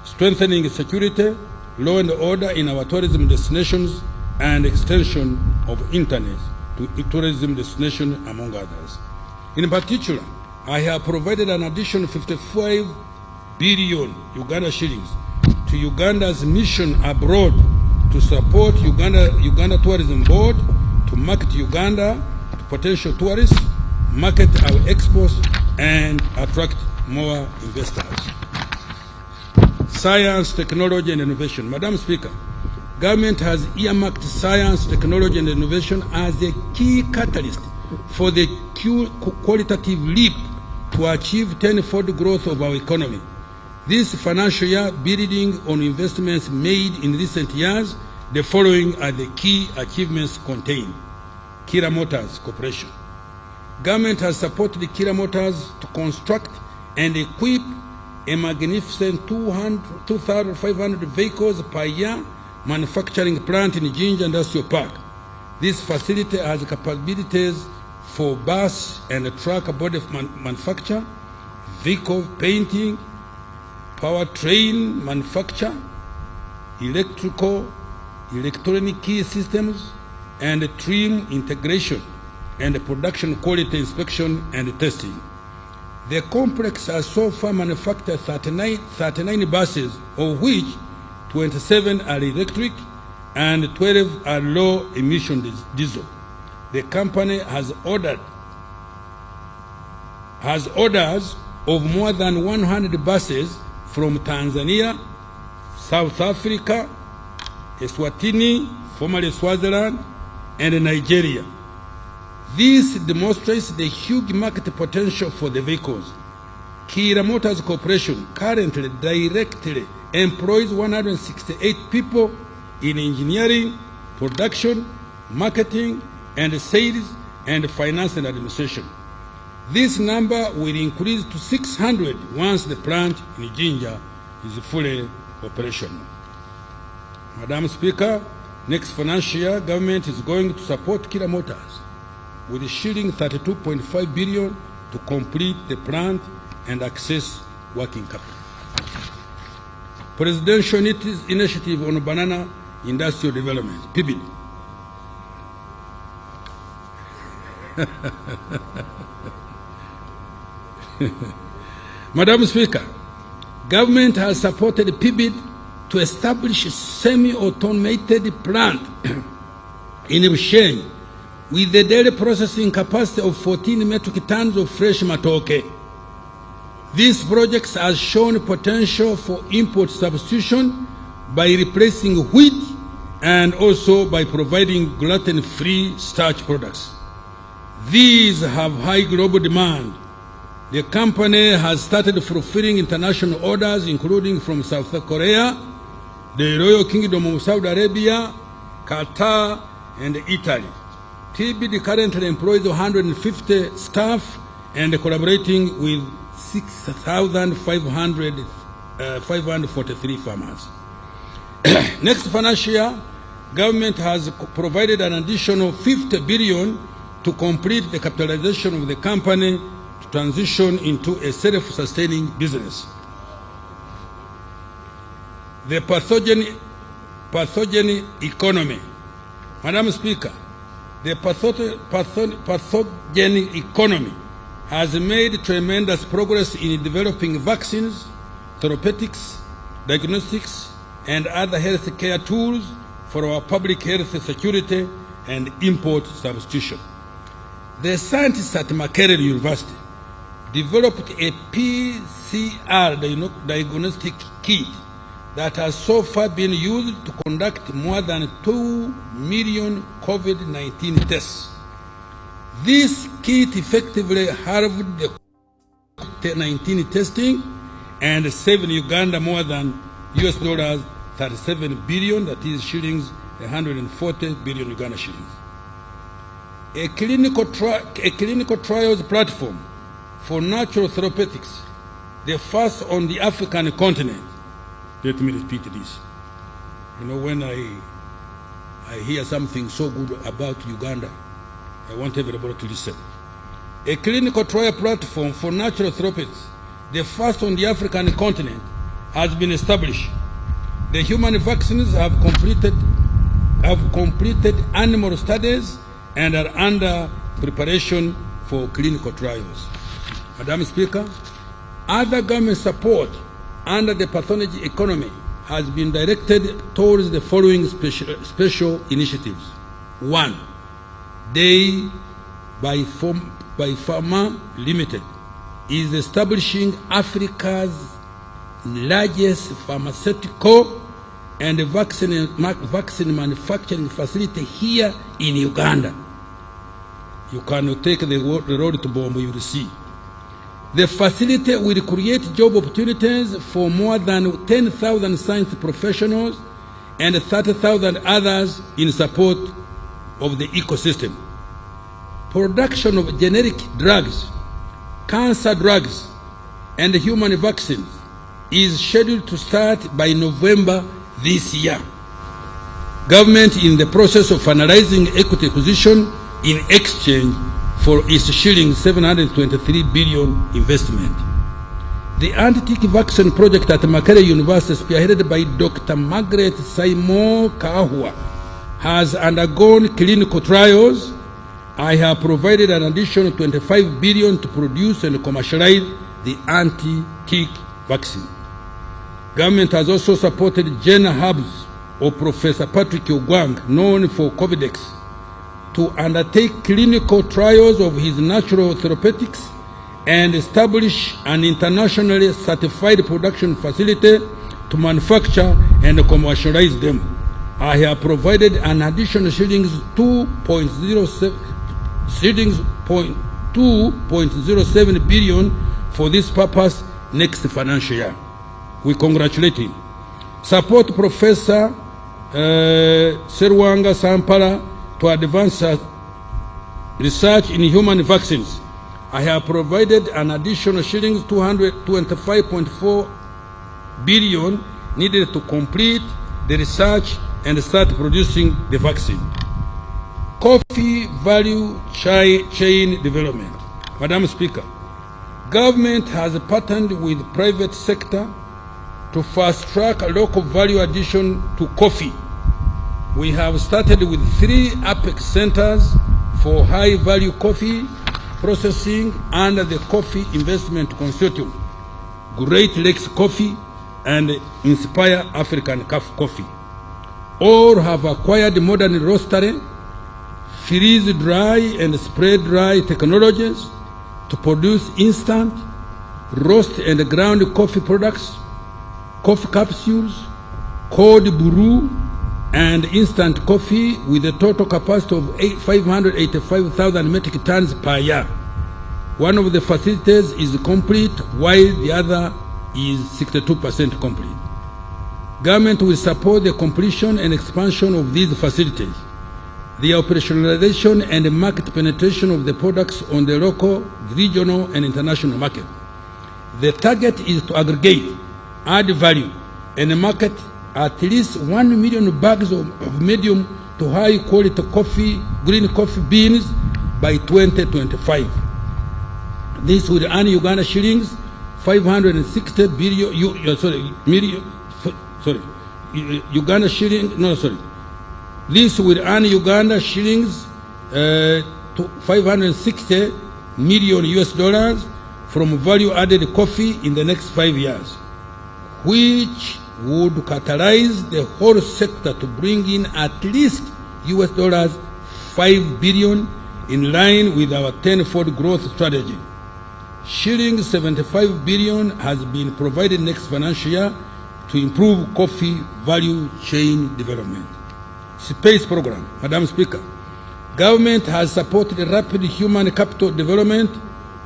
strengthening security, law and order in our tourism destinations, and extension of internet to tourism destinations, among others. In particular, I have provided an additional 55 billion Uganda shillings to Uganda's mission abroad to support Uganda Tourism Board to market Uganda to potential tourists, market our exports, and attract more investors. Science, technology, and innovation. Madam Speaker, government has earmarked science, technology, and innovation as a key catalyst for the qualitative leap to achieve tenfold growth of our economy. This financial year, building on investments made in recent years, the following are the key achievements contained. Kira Motors Corporation. Government has supported Kira Motors to construct and equip a magnificent 2,500 vehicles per year manufacturing plant in Jinja Industrial Park. This facility has capabilities for bus and truck body manufacture, vehicle painting, powertrain manufacture, electronic key systems, and trim integration and production quality inspection and testing. The complex has so far manufactured 39 buses, of which 27 are electric and 12 are low-emission diesel. The company has orders of more than 100 buses from Tanzania, South Africa, Eswatini, formerly Swaziland, and Nigeria. This demonstrates the huge market potential for the vehicles. Kira Motors Corporation currently directly employs 168 people in engineering, production, marketing, and sales, and finance and administration. This number will increase to 600 once the plant in Jinja is fully operational. Madam Speaker, next financial year, government is going to support Kira Motors with shilling 32.5 billion to complete the plant and access working capital. Presidential Initiative on Banana Industrial Development, PIBID. Madam Speaker, government has supported PIBID to establish a semi-automated plant in Bushenyi with the daily processing capacity of 14 metric tons of fresh matoke. This project has shown potential for import substitution by replacing wheat and also by providing gluten-free starch products. These have high global demand. The company has started fulfilling international orders, including from South Korea, the Royal Kingdom of Saudi Arabia, Qatar, and Italy. PIBID currently employs 150 staff and collaborating with 6,543 farmers. Next financial year, government has provided an additional 50 billion to complete the capitalization of the company to transition into a self-sustaining business. The pathogen economy. Madam Speaker, the pathogen economy has made tremendous progress in developing vaccines, therapeutics, diagnostics, and other health care tools for our public health security and import substitution. The scientists at Makerere University developed a PCR diagnostic kit that has so far been used to conduct more than 2 million COVID-19 tests. This kit effectively halved the COVID-19 testing and saved Uganda more than $37 billion, that is shillings 140 billion Uganda shillings. A clinical trials platform for natural therapeutics, the first on the African continent. Let me repeat this. You know, when I hear something so good about Uganda, I want everybody to listen. A clinical trial platform for natural therapeutics, the first on the African continent, has been established. The human vaccines have completed animal studies and are under preparation for clinical trials. Madam Speaker, other government support under the pathogen economy has been directed towards the following special initiatives. 1. Day by Pharma Limited is establishing Africa's largest pharmaceutical and vaccine manufacturing facility here in Uganda. You can take the road to Bombo, you will see. The facility will create job opportunities for more than 10,000 science professionals and 30,000 others in support of the ecosystem. Production of generic drugs, cancer drugs, and human vaccines is scheduled to start by November this year. Government in the process of finalizing equity acquisition in exchange for its shilling 723 billion investment. The anti-tick vaccine project at Makerere University, spearheaded by Dr. Margaret Saimo Kahua, has undergone clinical trials. I have provided an additional 25 billion to produce and commercialize the anti-tick vaccine. Government has also supported Jenner Hubs of Professor Patrick Ogwang, known for Covidex, to undertake clinical trials of his natural therapeutics and establish an internationally certified production facility to manufacture and commercialize them. I have provided an additional shillings 2.07 shillings 2.07 billion for this purpose next financial year. We congratulate him. Support Professor Serwanga Sampala to advance research in human vaccines. I have provided an additional shillings 225.4 billion needed to complete the research and start producing the vaccine. Coffee value chain development. Madam Speaker, government has partnered with private sector to fast-track local value addition to coffee. We have started with 3 apex centers for high-value coffee processing under the Coffee Investment Consortium, Great Lakes Coffee, and Inspire African Coffee. All have acquired modern roastery, freeze-dry and spray-dry technologies to produce instant, roast and ground coffee products, coffee capsules, cold brew, and instant coffee with a total capacity of 585,000 metric tons per year. One of the facilities is complete while the other is 62% complete. Government will support the completion and expansion of these facilities, the operationalization and market penetration of the products on the local, regional, and international market. The target is to aggregate, add value, and market at least 1 million bags of medium to high quality coffee, green coffee beans by 2025. This would earn Uganda shillings 560 billion, Uganda shilling, no, sorry. This will earn Uganda shillings 560 million US dollars from value-added coffee in the next 5 years, which would catalyze the whole sector to bring in at least US dollars 5 billion in line with our 10-fold growth strategy. Shillings 75 billion has been provided next financial year to improve coffee value chain development. Space program. Madam Speaker, government has supported the rapid human capital development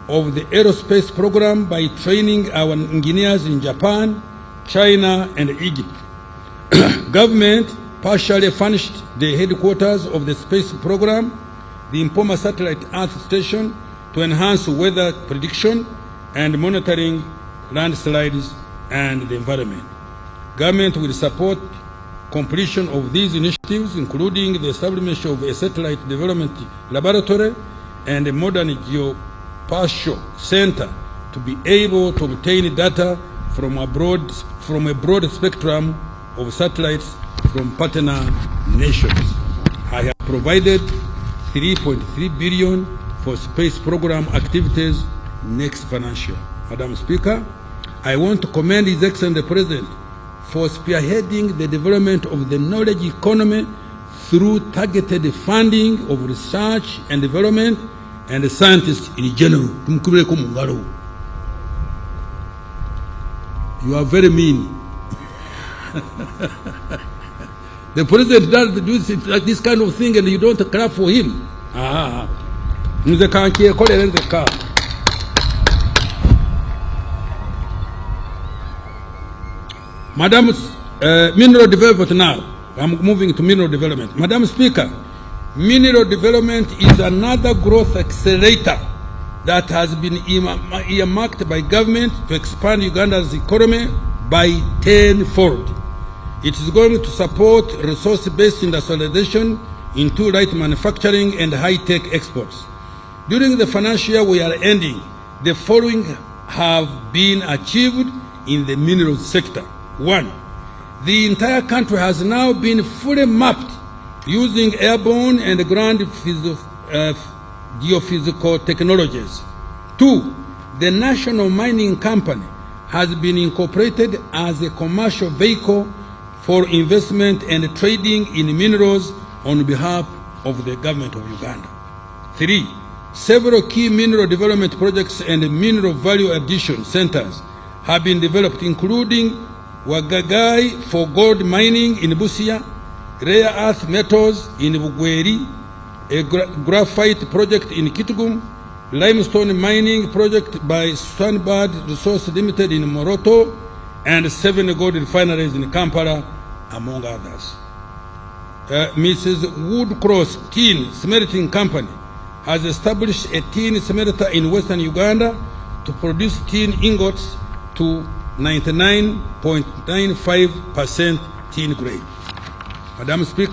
of the aerospace program by training our engineers in Japan, China, and Egypt. Government partially furnished the headquarters of the space program, the Impoma Satellite Earth Station, to enhance weather prediction and monitoring landslides and the environment. Government will support completion of these initiatives, including the establishment of a satellite development laboratory and a modern geospatial center to be able to obtain data from a broad spectrum of satellites from partner nations. I have provided 3.3 billion for space program activities next financial year. Madam Speaker, I want to commend His Excellency the President for spearheading the development of the knowledge economy through targeted funding of research and development and scientists in general. You are very mean. The president does do this kind of thing and you don't clap for him. Madam, mineral development now. I'm moving to mineral development. Madam Speaker, mineral development is another growth accelerator that has been earmarked by government to expand Uganda's economy by 10-fold. It is going to support resource-based industrialization into light manufacturing and high-tech exports. During the financial year we are ending, the following have been achieved in the minerals sector. 1, the entire country has now been fully mapped using airborne and ground geophysical technologies. 2, the National Mining Company has been incorporated as a commercial vehicle for investment and trading in minerals on behalf of the government of Uganda. 3, several key mineral development projects and mineral value addition centers have been developed, including Wagagai for gold mining in Busia, rare earth metals in Bugweri, a graphite project in Kitgum, limestone mining project by Sunbird Resource Limited in Moroto, and 7 gold refineries in Kampala, among others. Mrs. Woodcross Tin Smelting Company has established a tin smelter in western Uganda to produce tin ingots to 99.95% tin grade. Madam Speaker,